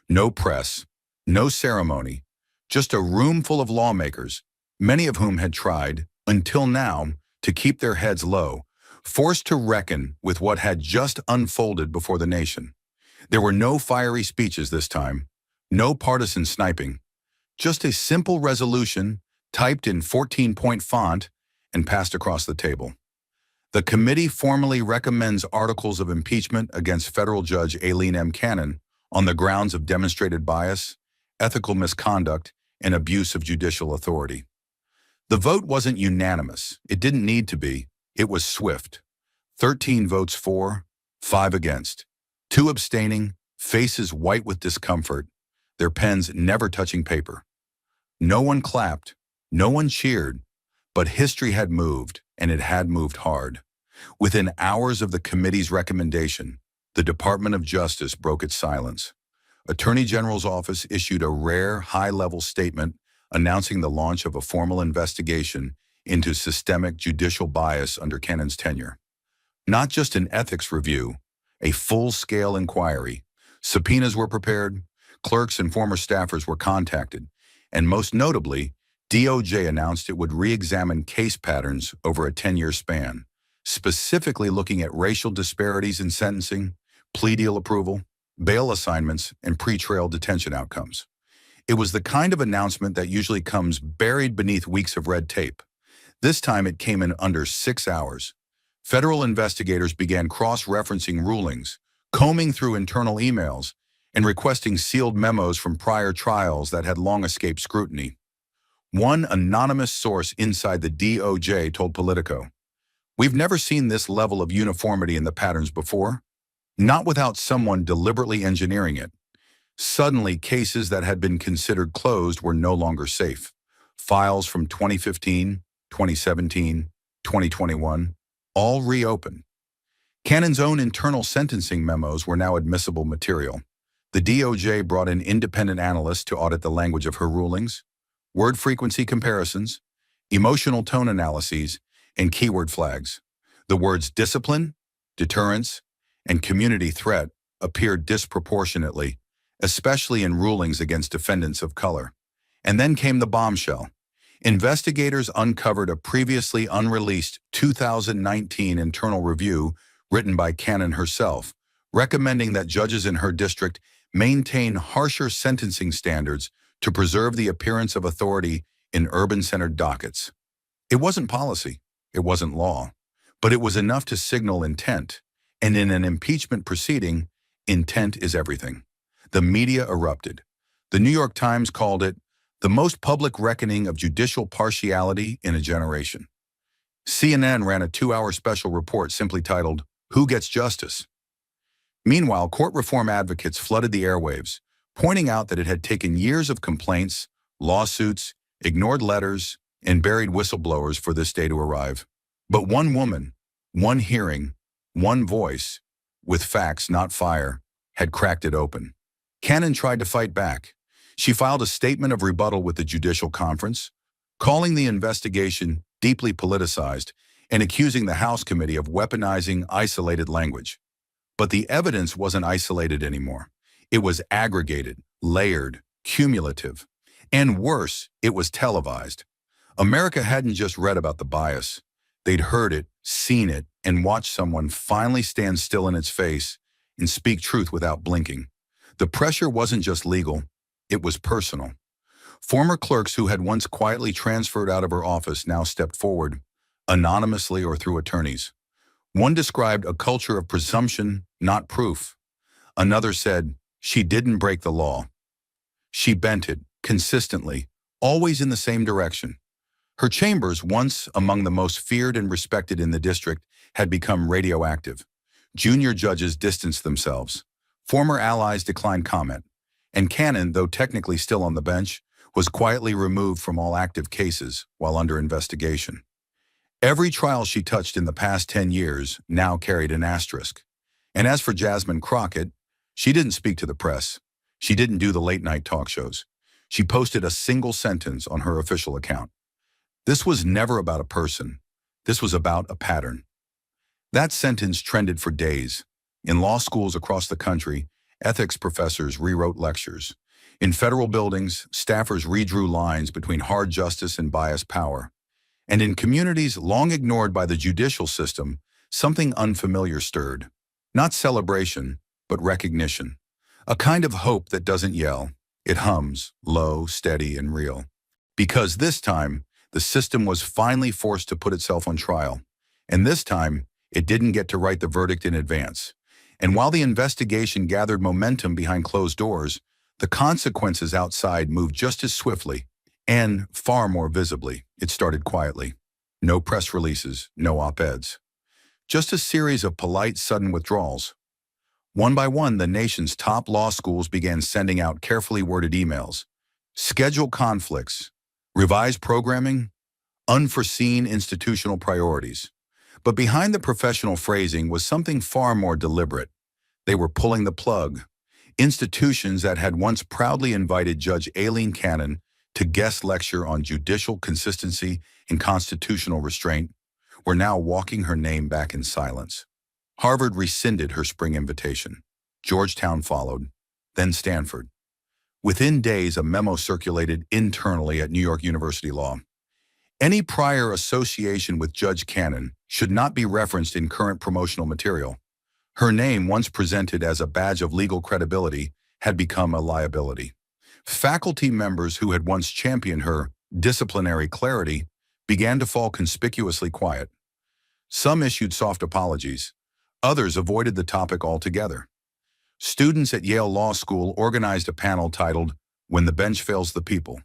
No press, no ceremony, just a room full of lawmakers, many of whom had tried, until now, to keep their heads low, forced to reckon with what had just unfolded before the nation. There were no fiery speeches this time, no partisan sniping, just a simple resolution typed in 14-point font and passed across the table. The committee formally recommends articles of impeachment against federal judge Aileen M. Cannon on the grounds of demonstrated bias, ethical misconduct, and abuse of judicial authority. The vote wasn't unanimous. It didn't need to be. It was swift. 13 votes for, 5 against, 2 abstaining, faces white with discomfort, their pens never touching paper. No one clapped, no one cheered, but history had moved, and it had moved hard. Within hours of the committee's recommendation, the Department of Justice broke its silence. Attorney General's office issued a rare, high-level statement announcing the launch of a formal investigation into systemic judicial bias under Cannon's tenure. Not just an ethics review, a full-scale inquiry. Subpoenas were prepared, clerks and former staffers were contacted, and most notably, DOJ announced it would re-examine case patterns over a 10-year span, specifically looking at racial disparities in sentencing, plea deal approval, bail assignments, and pretrial detention outcomes. It was the kind of announcement that usually comes buried beneath weeks of red tape. This time it came in under 6 hours. Federal investigators began cross-referencing rulings, combing through internal emails, and requesting sealed memos from prior trials that had long escaped scrutiny. One anonymous source inside the DOJ told Politico, "We've never seen this level of uniformity in the patterns before, not without someone deliberately engineering it." Suddenly, cases that had been considered closed were no longer safe. Files from 2015, 2017, 2021, all reopened. Cannon's own internal sentencing memos were now admissible material. The DOJ brought in independent analysts to audit the language of her rulings, word frequency comparisons, emotional tone analyses, and keyword flags. The words discipline, deterrence, and community threat appeared disproportionately, especially in rulings against defendants of color. And then came the bombshell. Investigators uncovered a previously unreleased 2019 internal review written by Cannon herself, recommending that judges in her district maintain harsher sentencing standards to preserve the appearance of authority in urban-centered dockets. It wasn't policy, it wasn't law, but it was enough to signal intent, and in an impeachment proceeding, intent is everything. The media erupted. The New York Times called it the most public reckoning of judicial partiality in a generation. CNN ran a 2-hour special report simply titled, "Who Gets Justice?" Meanwhile, court reform advocates flooded the airwaves, pointing out that it had taken years of complaints, lawsuits, ignored letters, and buried whistleblowers for this day to arrive. But one woman, one hearing, one voice, with facts, not fire, had cracked it open. Cannon tried to fight back. She filed a statement of rebuttal with the Judicial Conference, calling the investigation deeply politicized and accusing the House Committee of weaponizing isolated language. But the evidence wasn't isolated anymore. It was aggregated, layered, cumulative. And worse, it was televised. America hadn't just read about the bias. They'd heard it, seen it, and watched someone finally stand still in its face and speak truth without blinking. The pressure wasn't just legal, it was personal. Former clerks who had once quietly transferred out of her office now stepped forward, anonymously or through attorneys. One described a culture of presumption, not proof. Another said, she didn't break the law. She bent it, consistently, always in the same direction. Her chambers, once among the most feared and respected in the district, had become radioactive. Junior judges distanced themselves. Former allies declined comment. And Cannon, though technically still on the bench, was quietly removed from all active cases while under investigation. Every trial she touched in the past 10 years now carried an asterisk. And as for Jasmine Crockett, she didn't speak to the press. She didn't do the late-night talk shows. She posted a single sentence on her official account. This was never about a person. This was about a pattern. That sentence trended for days. In law schools across the country, ethics professors rewrote lectures. In federal buildings, staffers redrew lines between hard justice and biased power. And in communities long ignored by the judicial system, something unfamiliar stirred. Not celebration, but recognition. A kind of hope that doesn't yell. It hums, low, steady, and real. Because this time, the system was finally forced to put itself on trial. And this time, it didn't get to write the verdict in advance. And while the investigation gathered momentum behind closed doors, the consequences outside moved just as swiftly and far more visibly. It started quietly. No press releases, no op-eds. Just a series of polite, sudden withdrawals. One by one, the nation's top law schools began sending out carefully worded emails. Schedule conflicts, revised programming, unforeseen institutional priorities. But behind the professional phrasing was something far more deliberate. They were pulling the plug. Institutions that had once proudly invited Judge Aileen Cannon to guest lecture on judicial consistency and constitutional restraint were now walking her name back in silence. Harvard rescinded her spring invitation. Georgetown followed, then Stanford. Within days, a memo circulated internally at New York University Law. Any prior association with Judge Cannon should not be referenced in current promotional material. Her name, once presented as a badge of legal credibility, had become a liability. Faculty members who had once championed her disciplinary clarity began to fall conspicuously quiet. Some issued soft apologies. Others avoided the topic altogether. Students at Yale Law School organized a panel titled, "When the Bench Fails the People."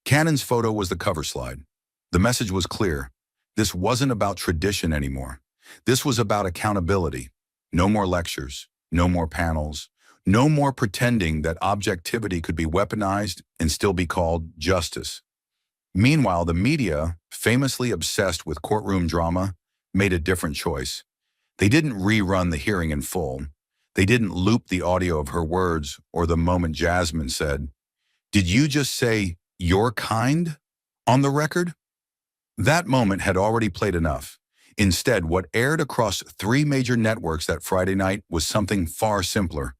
Cannon's photo was the cover slide. The message was clear. This wasn't about tradition anymore. This was about accountability. No more lectures, no more panels, no more pretending that objectivity could be weaponized and still be called justice. Meanwhile, the media, famously obsessed with courtroom drama, made a different choice. They didn't rerun the hearing in full. They didn't loop the audio of her words or the moment Jasmine said, "Did you just say, 'you're kind', on the record?" That moment had already played enough. Instead, what aired across 3 major networks that Friday night was something far simpler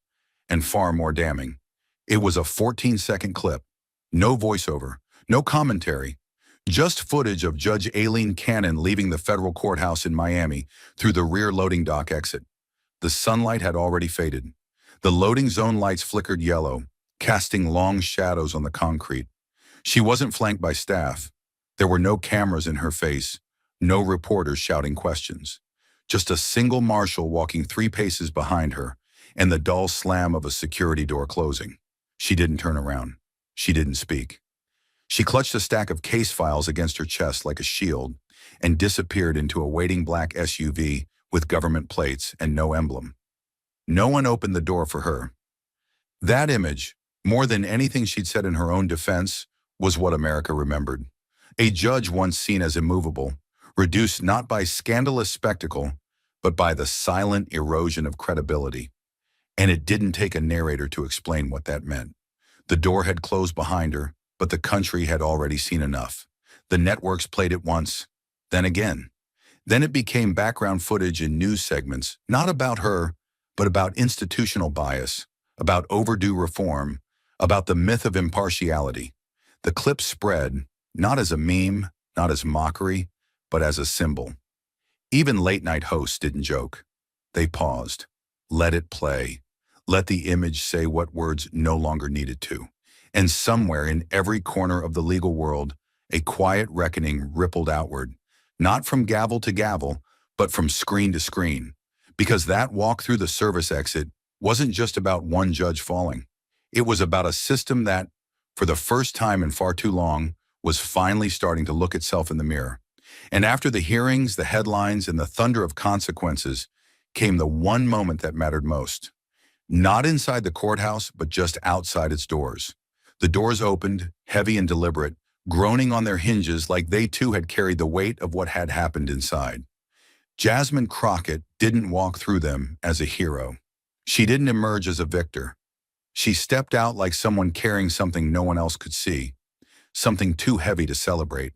and far more damning. It was a 14-second clip. No voiceover, no commentary, just footage of Judge Aileen Cannon leaving the federal courthouse in Miami through the rear loading dock exit. The sunlight had already faded. The loading zone lights flickered yellow, casting long shadows on the concrete. She wasn't flanked by staff. There were no cameras in her face, no reporters shouting questions. Just a single marshal walking 3 paces behind her, and the dull slam of a security door closing. She didn't turn around. She didn't speak. She clutched a stack of case files against her chest like a shield and disappeared into a waiting black SUV with government plates and no emblem. No one opened the door for her. That image, more than anything she'd said in her own defense, was what America remembered. A judge once seen as immovable, reduced not by scandalous spectacle, but by the silent erosion of credibility. And it didn't take a narrator to explain what that meant. The door had closed behind her, but the country had already seen enough. The networks played it once, then again. Then it became background footage in news segments, not about her, but about institutional bias, about overdue reform, about the myth of impartiality. The clip spread, not as a meme, not as mockery, but as a symbol. Even late-night hosts didn't joke. They paused. Let it play. Let the image say what words no longer needed to. And somewhere in every corner of the legal world, a quiet reckoning rippled outward, not from gavel to gavel, but from screen to screen. Because that walk through the service exit wasn't just about one judge falling. It was about a system that, for the first time in far too long, was finally starting to look itself in the mirror. And after the hearings, the headlines, and the thunder of consequences, came the one moment that mattered most. Not inside the courthouse, but just outside its doors. The doors opened, heavy and deliberate, groaning on their hinges like they too had carried the weight of what had happened inside. Jasmine Crockett didn't walk through them as a hero. She didn't emerge as a victor. She stepped out like someone carrying something no one else could see, something too heavy to celebrate.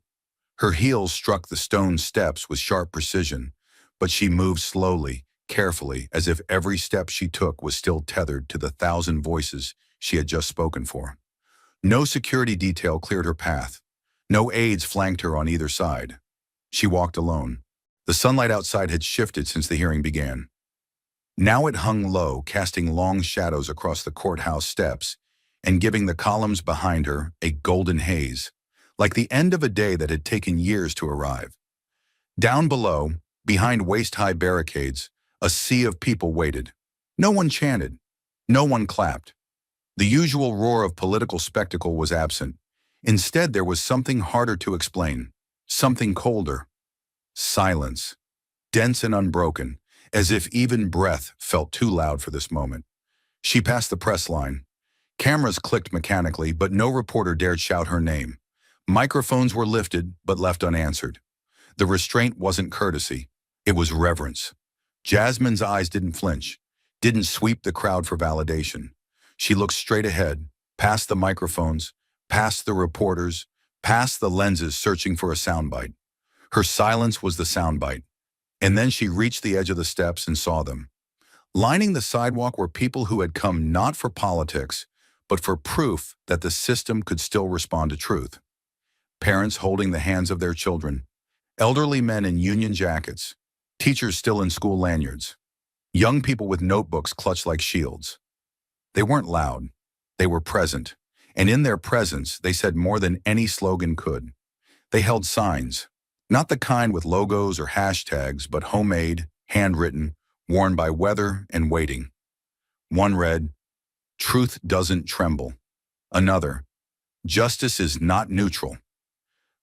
Her heels struck the stone steps with sharp precision, but she moved slowly, carefully, as if every step she took was still tethered to the 1,000 voices she had just spoken for. No security detail cleared her path. No aides flanked her on either side. She walked alone. The sunlight outside had shifted since the hearing began. Now it hung low, casting long shadows across the courthouse steps and giving the columns behind her a golden haze, like the end of a day that had taken years to arrive. Down below, behind waist-high barricades, a sea of people waited. No one chanted. No one clapped. The usual roar of political spectacle was absent. Instead, there was something harder to explain, something colder. Silence, dense and unbroken, as if even breath felt too loud for this moment. She passed the press line. Cameras clicked mechanically, but no reporter dared shout her name. Microphones were lifted, but left unanswered. The restraint wasn't courtesy. It was reverence. Jasmine's eyes didn't flinch, didn't sweep the crowd for validation. She looked straight ahead, past the microphones, past the reporters, past the lenses searching for a soundbite. Her silence was the soundbite. And then she reached the edge of the steps and saw them. Lining the sidewalk were people who had come not for politics, but for proof that the system could still respond to truth. Parents holding the hands of their children, elderly men in union jackets, teachers still in school lanyards, young people with notebooks clutched like shields. They weren't loud. They were present. And in their presence, they said more than any slogan could. They held signs, not the kind with logos or hashtags, but homemade, handwritten, worn by weather and waiting. One read, "Truth doesn't tremble." Another, "Justice is not neutral."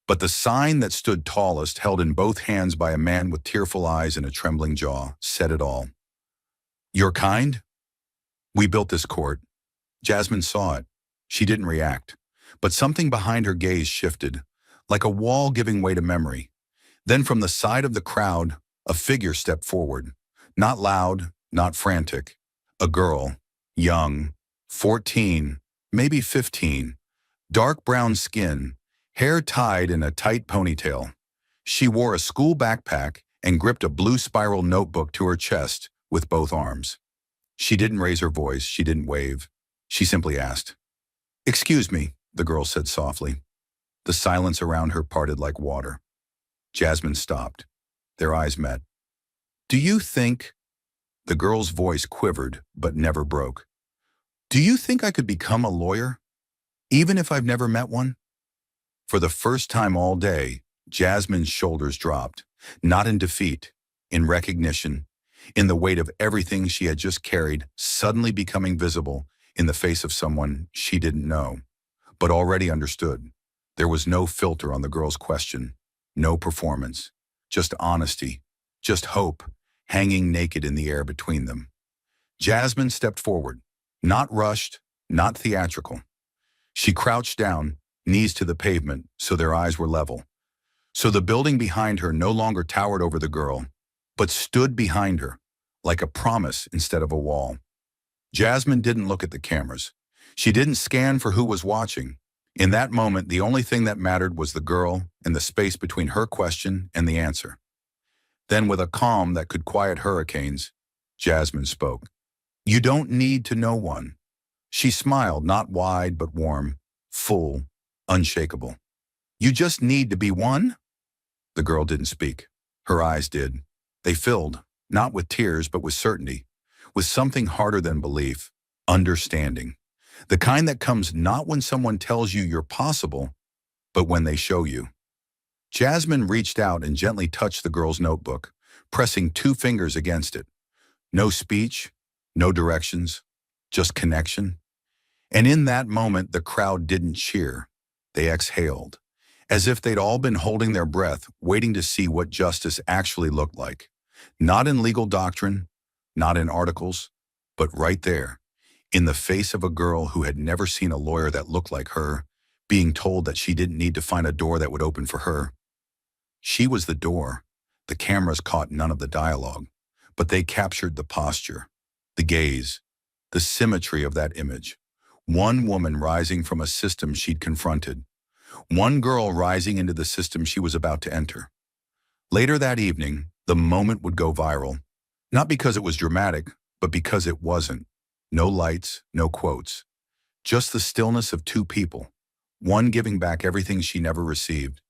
But the sign that stood tallest, held in both hands by a man with tearful eyes and a trembling jaw, said it all. "Your kind? We built this court." Jasmine saw it. She didn't react. But something behind her gaze shifted, like a wall giving way to memory. Then from the side of the crowd, a figure stepped forward. Not loud, not frantic. A girl, young, 14, maybe 15, dark brown skin, hair tied in a tight ponytail. She wore a school backpack and gripped a blue spiral notebook to her chest with both arms. She didn't raise her voice, she didn't wave. She simply asked. "Excuse me," the girl said softly. The silence around her parted like water. Jasmine stopped. Their eyes met. "Do you think—" The girl's voice quivered, but never broke. "Do you think I could become a lawyer, even if I've never met one?" For the first time all day, Jasmine's shoulders dropped, not in defeat, in recognition, in the weight of everything she had just carried suddenly becoming visible in the face of someone she didn't know, but already understood. There was no filter on the girl's question, no performance, just honesty, just hope, hanging naked in the air between them. Jasmine stepped forward, not rushed, not theatrical. She crouched down, knees to the pavement, so their eyes were level. So the building behind her no longer towered over the girl, but stood behind her, like a promise instead of a wall. Jasmine didn't look at the cameras. She didn't scan for who was watching. In that moment, the only thing that mattered was the girl and the space between her question and the answer. Then, with a calm that could quiet hurricanes, Jasmine spoke. You don't need to know one. She smiled, not wide but warm, full, unshakable. You just need to be one? The girl didn't speak. Her eyes did. They filled, not with tears but with certainty, with something harder than belief, understanding. The kind that comes not when someone tells you you're possible, but when they show you. Jasmine reached out and gently touched the girl's notebook, pressing 2 fingers against it. No speech, no directions, just connection. And in that moment, the crowd didn't cheer. They exhaled, as if they'd all been holding their breath, waiting to see what justice actually looked like. Not in legal doctrine, not in articles, but right there, in the face of a girl who had never seen a lawyer that looked like her, being told that she didn't need to find a door that would open for her. She was the door. The cameras caught none of the dialogue, but they captured the posture, the gaze, the symmetry of that image. One woman rising from a system she'd confronted. One girl rising into the system she was about to enter. Later that evening, the moment would go viral. Not because it was dramatic, but because it wasn't. No lights, no quotes. Just the stillness of 2 people. One giving back everything she never received.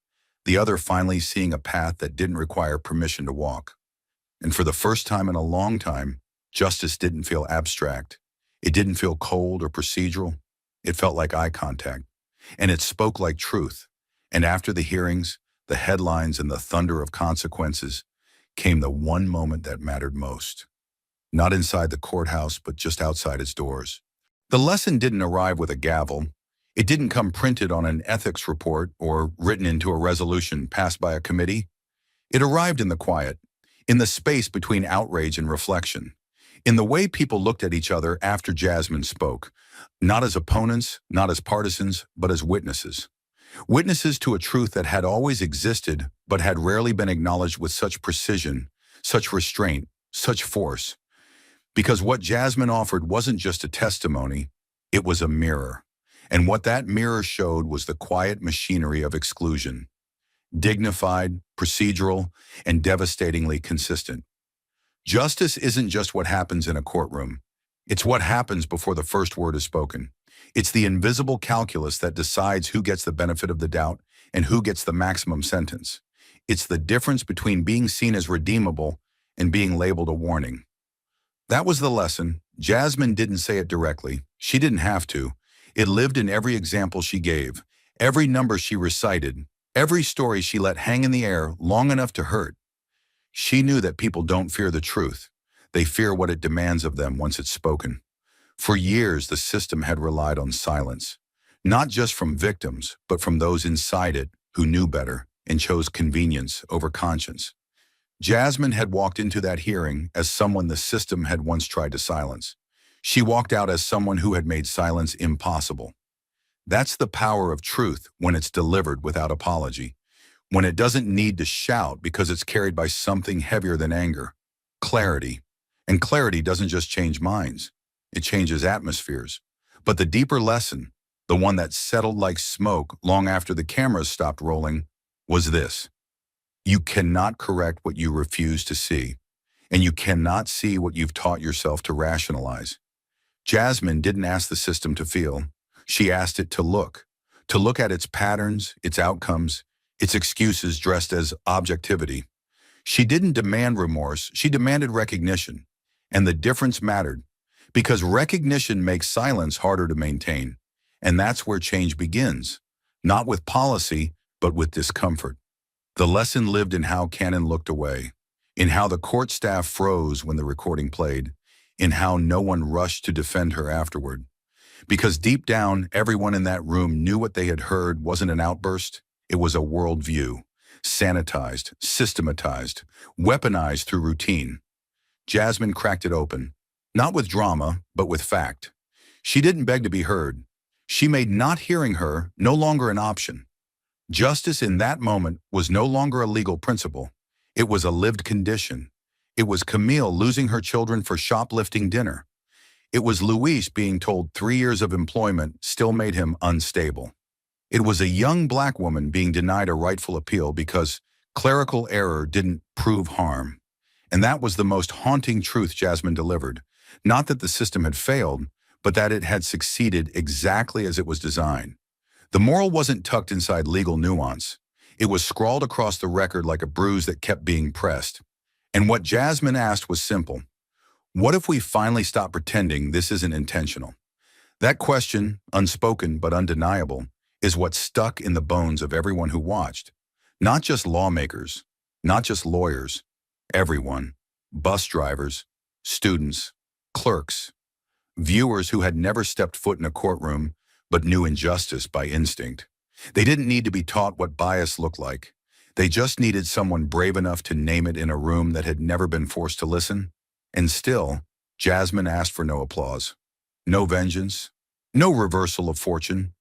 The other finally seeing a path that didn't require permission to walk. And for the first time in a long time, justice didn't feel abstract. It didn't feel cold or procedural. It felt like eye contact. And it spoke like truth. And after the hearings, the headlines and the thunder of consequences, came the one moment that mattered most. Not inside the courthouse, but just outside its doors. The lesson didn't arrive with a gavel. It didn't come printed on an ethics report or written into a resolution passed by a committee. It arrived in the quiet, in the space between outrage and reflection, in the way people looked at each other after Jasmine spoke, not as opponents, not as partisans, but as witnesses. Witnesses to a truth that had always existed, but had rarely been acknowledged with such precision, such restraint, such force. Because what Jasmine offered wasn't just a testimony, it was a mirror. And what that mirror showed was the quiet machinery of exclusion. Dignified, procedural, and devastatingly consistent. Justice isn't just what happens in a courtroom. It's what happens before the first word is spoken. It's the invisible calculus that decides who gets the benefit of the doubt and who gets the maximum sentence. It's the difference between being seen as redeemable and being labeled a warning. That was the lesson. Jasmine didn't say it directly. She didn't have to. It lived in every example she gave, every number she recited, every story she let hang in the air long enough to hurt. She knew that people don't fear the truth. They fear what it demands of them once it's spoken. For years, the system had relied on silence, not just from victims, but from those inside it who knew better and chose convenience over conscience. Jasmine had walked into that hearing as someone the system had once tried to silence. She walked out as someone who had made silence impossible. That's the power of truth when it's delivered without apology, when it doesn't need to shout because it's carried by something heavier than anger. Clarity. And clarity doesn't just change minds. It changes atmospheres. But the deeper lesson, the one that settled like smoke long after the cameras stopped rolling, was this. You cannot correct what you refuse to see, and you cannot see what you've taught yourself to rationalize. Jasmine didn't ask the system to feel. She asked it to look at its patterns, its outcomes, its excuses dressed as objectivity. She didn't demand remorse, she demanded recognition. And the difference mattered, because recognition makes silence harder to maintain. And that's where change begins, not with policy, but with discomfort. The lesson lived in how Cannon looked away, in how the court staff froze when the recording played, in how no one rushed to defend her afterward. Because deep down, everyone in that room knew what they had heard wasn't an outburst, it was a worldview, sanitized, systematized, weaponized through routine. Jasmine cracked it open, not with drama, but with fact. She didn't beg to be heard. She made not hearing her no longer an option. Justice in that moment was no longer a legal principle. It was a lived condition. It was Camille losing her children for shoplifting dinner. It was Luis being told 3 years of employment still made him unstable. It was a young black woman being denied a rightful appeal because clerical error didn't prove harm. And that was the most haunting truth Jasmine delivered, Not that the system had failed, but that it had succeeded exactly as it was designed. The moral wasn't tucked inside legal nuance. It was scrawled across the record like a bruise that kept being pressed. And what Jasmine asked was simple. What if we finally stop pretending this isn't intentional? That question, unspoken but undeniable, is what stuck in the bones of everyone who watched. Not just lawmakers, not just lawyers, everyone. Bus drivers, students, clerks, viewers who had never stepped foot in a courtroom but knew injustice by instinct. They didn't need to be taught what bias looked like. They just needed someone brave enough to name it in a room that had never been forced to listen. And still, Jasmine asked for no applause, no vengeance, no reversal of fortune.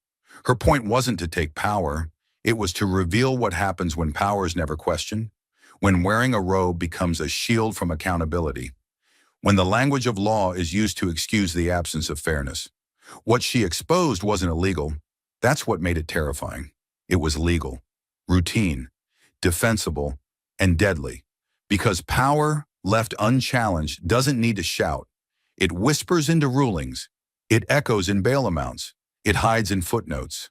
Her point wasn't to take power. It was to reveal what happens when power is never questioned, when wearing a robe becomes a shield from accountability, when the language of law is used to excuse the absence of fairness. What she exposed wasn't illegal. That's what made it terrifying. It was legal, routine, defensible, and deadly. Because power, left unchallenged, doesn't need to shout. It whispers into rulings. It echoes in bail amounts. It hides in footnotes.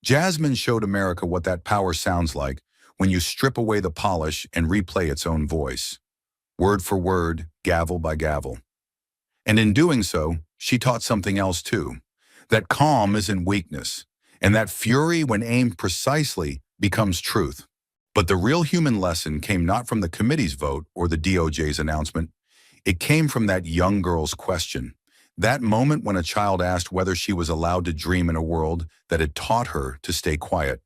Jasmine showed America what that power sounds like when you strip away the polish and replay its own voice, word for word, gavel by gavel. And in doing so, she taught something else too, that calm isn't weakness, and that fury, when aimed precisely, becomes truth. But the real human lesson came not from the committee's vote or the DOJ's announcement. It came from that young girl's question, that moment when a child asked whether she was allowed to dream in a world that had taught her to stay quiet.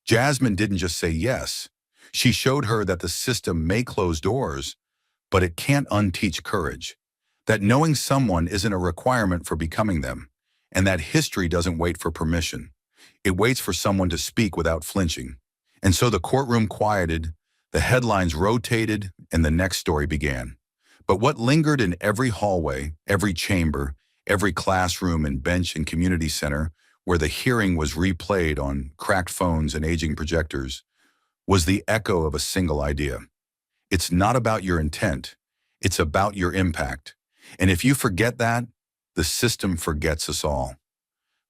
Jasmine didn't just say yes. She showed her that the system may close doors, but it can't unteach courage, that knowing someone isn't a requirement for becoming them, and that history doesn't wait for permission. It waits for someone to speak without flinching. And so the courtroom quieted, the headlines rotated, and the next story began. But what lingered in every hallway, every chamber, every classroom and bench and community center where the hearing was replayed on cracked phones and aging projectors, was the echo of a single idea. It's not about your intent, it's about your impact. And if you forget that, the system forgets us all.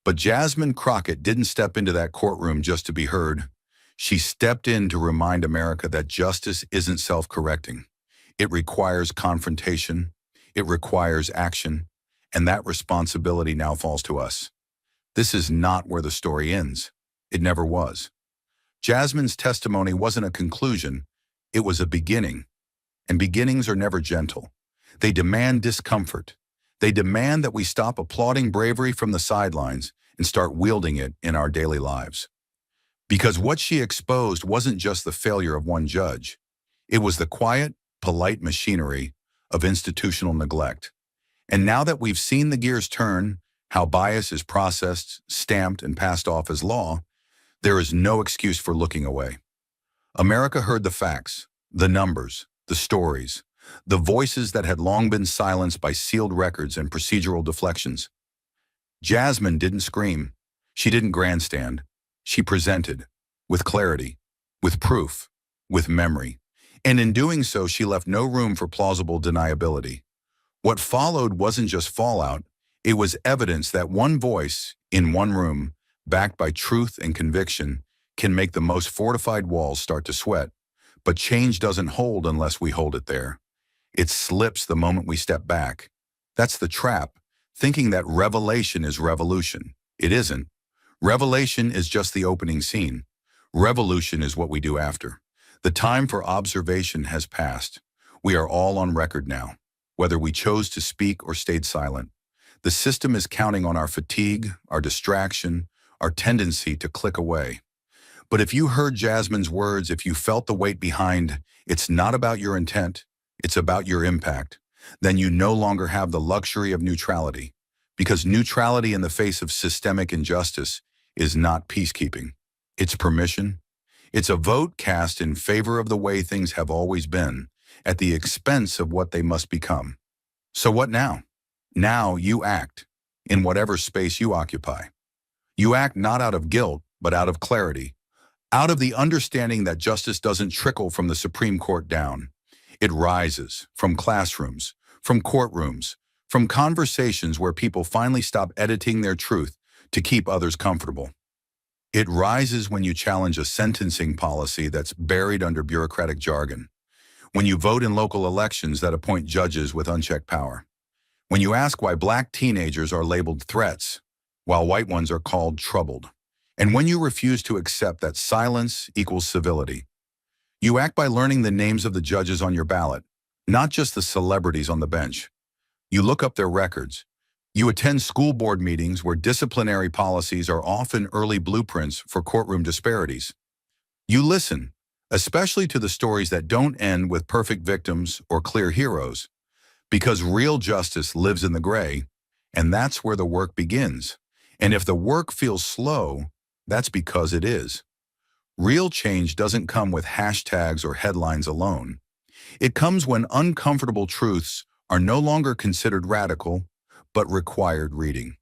But Jasmine Crockett didn't step into that courtroom just to be heard. She stepped in to remind America that justice isn't self-correcting. It requires confrontation, it requires action, and that responsibility now falls to us. This is not where the story ends. It never was. Jasmine's testimony wasn't a conclusion, it was a beginning. And beginnings are never gentle. They demand discomfort. They demand that we stop applauding bravery from the sidelines and start wielding it in our daily lives. Because what she exposed wasn't just the failure of one judge. It was the quiet, polite machinery of institutional neglect. And now that we've seen the gears turn, how bias is processed, stamped, and passed off as law, there is no excuse for looking away. America heard the facts, the numbers, the stories, the voices that had long been silenced by sealed records and procedural deflections. Jasmine didn't scream. She didn't grandstand. She presented, with clarity, with proof, with memory. And in doing so, she left no room for plausible deniability. What followed wasn't just fallout, it was evidence that one voice, in one room, backed by truth and conviction, can make the most fortified walls start to sweat. But change doesn't hold unless we hold it there. It slips the moment we step back. That's the trap, thinking that revelation is revolution. It isn't. Revelation is just the opening scene. Revolution is what we do after. The time for observation has passed. We are all on record now, whether we chose to speak or stayed silent. The system is counting on our fatigue, our distraction, our tendency to click away. But if you heard Jasmine's words, if you felt the weight behind, it's not about your intent, it's about your impact, then you no longer have the luxury of neutrality. Because neutrality in the face of systemic injustice is not peacekeeping. It's permission. It's a vote cast in favor of the way things have always been, at the expense of what they must become. So what now? Now you act, in whatever space you occupy. You act not out of guilt, but out of clarity. Out of the understanding that justice doesn't trickle from the Supreme Court down. It rises from classrooms, from courtrooms, from conversations where people finally stop editing their truth to keep others comfortable. It rises when you challenge a sentencing policy that's buried under bureaucratic jargon, when you vote in local elections that appoint judges with unchecked power, when you ask why black teenagers are labeled threats while white ones are called troubled, and when you refuse to accept that silence equals civility. You act by learning the names of the judges on your ballot, not just the celebrities on the bench. You look up their records. You attend school board meetings where disciplinary policies are often early blueprints for courtroom disparities. You listen, especially to the stories that don't end with perfect victims or clear heroes, because real justice lives in the gray, and that's where the work begins. And if the work feels slow, that's because it is. Real change doesn't come with hashtags or headlines alone. It comes when uncomfortable truths are no longer considered radical, but required reading.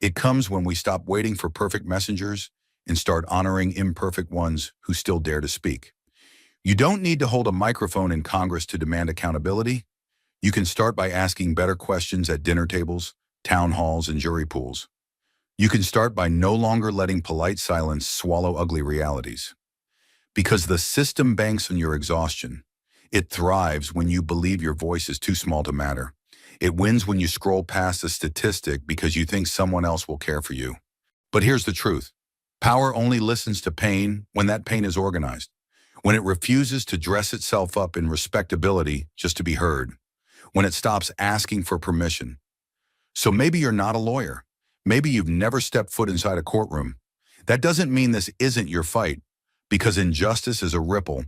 It comes when we stop waiting for perfect messengers and start honoring imperfect ones who still dare to speak. You don't need to hold a microphone in Congress to demand accountability. You can start by asking better questions at dinner tables, town halls, and jury pools. You can start by no longer letting polite silence swallow ugly realities. Because the system banks on your exhaustion. It thrives when you believe your voice is too small to matter. It wins when you scroll past a statistic because you think someone else will care for you. But here's the truth. Power only listens to pain when that pain is organized, when it refuses to dress itself up in respectability just to be heard, when it stops asking for permission. So maybe you're not a lawyer. Maybe you've never stepped foot inside a courtroom. That doesn't mean this isn't your fight, because injustice is a ripple,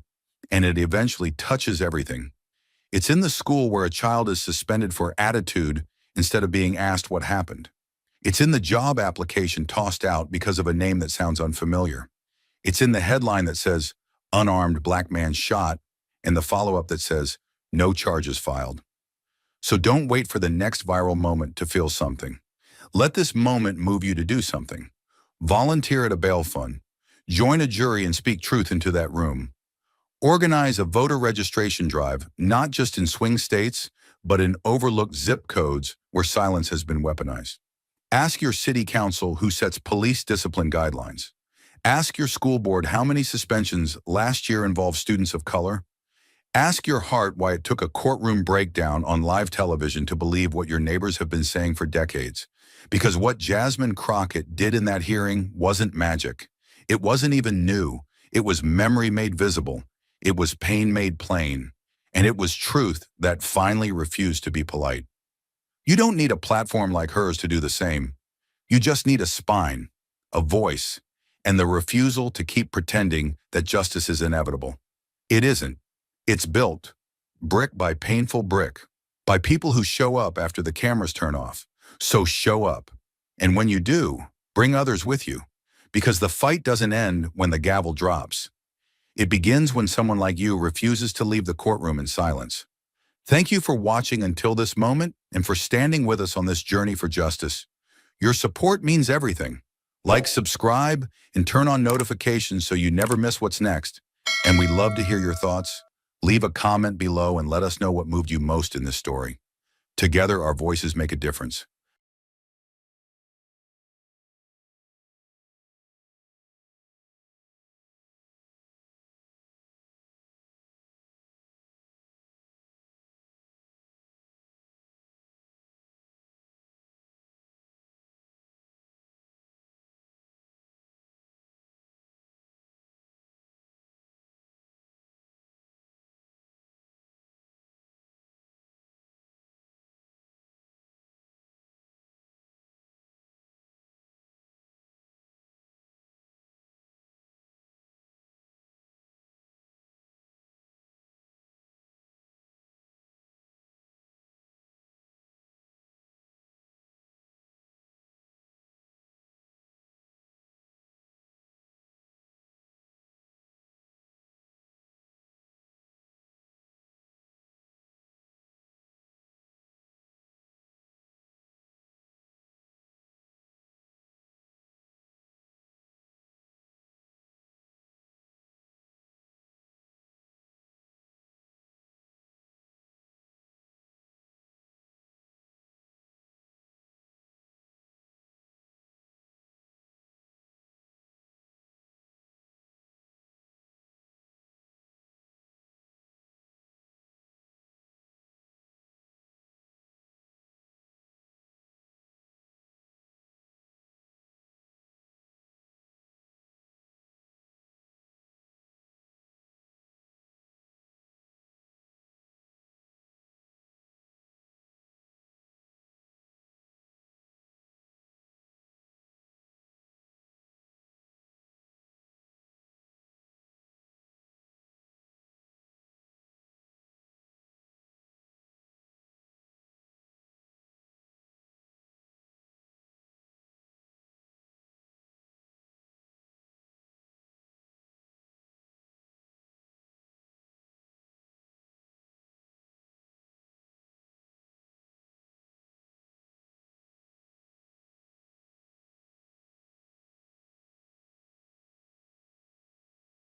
and it eventually touches everything. It's in the school where a child is suspended for attitude instead of being asked what happened. It's in the job application tossed out because of a name that sounds unfamiliar. It's in the headline that says, "Unarmed black man shot," and the follow-up that says, "No charges filed." So don't wait for the next viral moment to feel something. Let this moment move you to do something. Volunteer at a bail fund. Join a jury and speak truth into that room. Organize a voter registration drive, not just in swing states, but in overlooked zip codes where silence has been weaponized. Ask your city council who sets police discipline guidelines. Ask your school board how many suspensions last year involved students of color. Ask your heart why it took a courtroom breakdown on live television to believe what your neighbors have been saying for decades. Because what Jasmine Crockett did in that hearing wasn't magic. It wasn't even new. It was memory made visible. It was pain made plain. And it was truth that finally refused to be polite. You don't need a platform like hers to do the same. You just need a spine, a voice, and the refusal to keep pretending that justice is inevitable. It isn't. It's built, brick by painful brick, by people who show up after the cameras turn off. So show up. And when you do, bring others with you. Because the fight doesn't end when the gavel drops. It begins when someone like you refuses to leave the courtroom in silence. Thank you for watching until this moment and for standing with us on this journey for justice. Your support means everything. Like, subscribe, and turn on notifications so you never miss what's next. And we'd love to hear your thoughts. Leave a comment below and let us know what moved you most in this story. Together, our voices make a difference.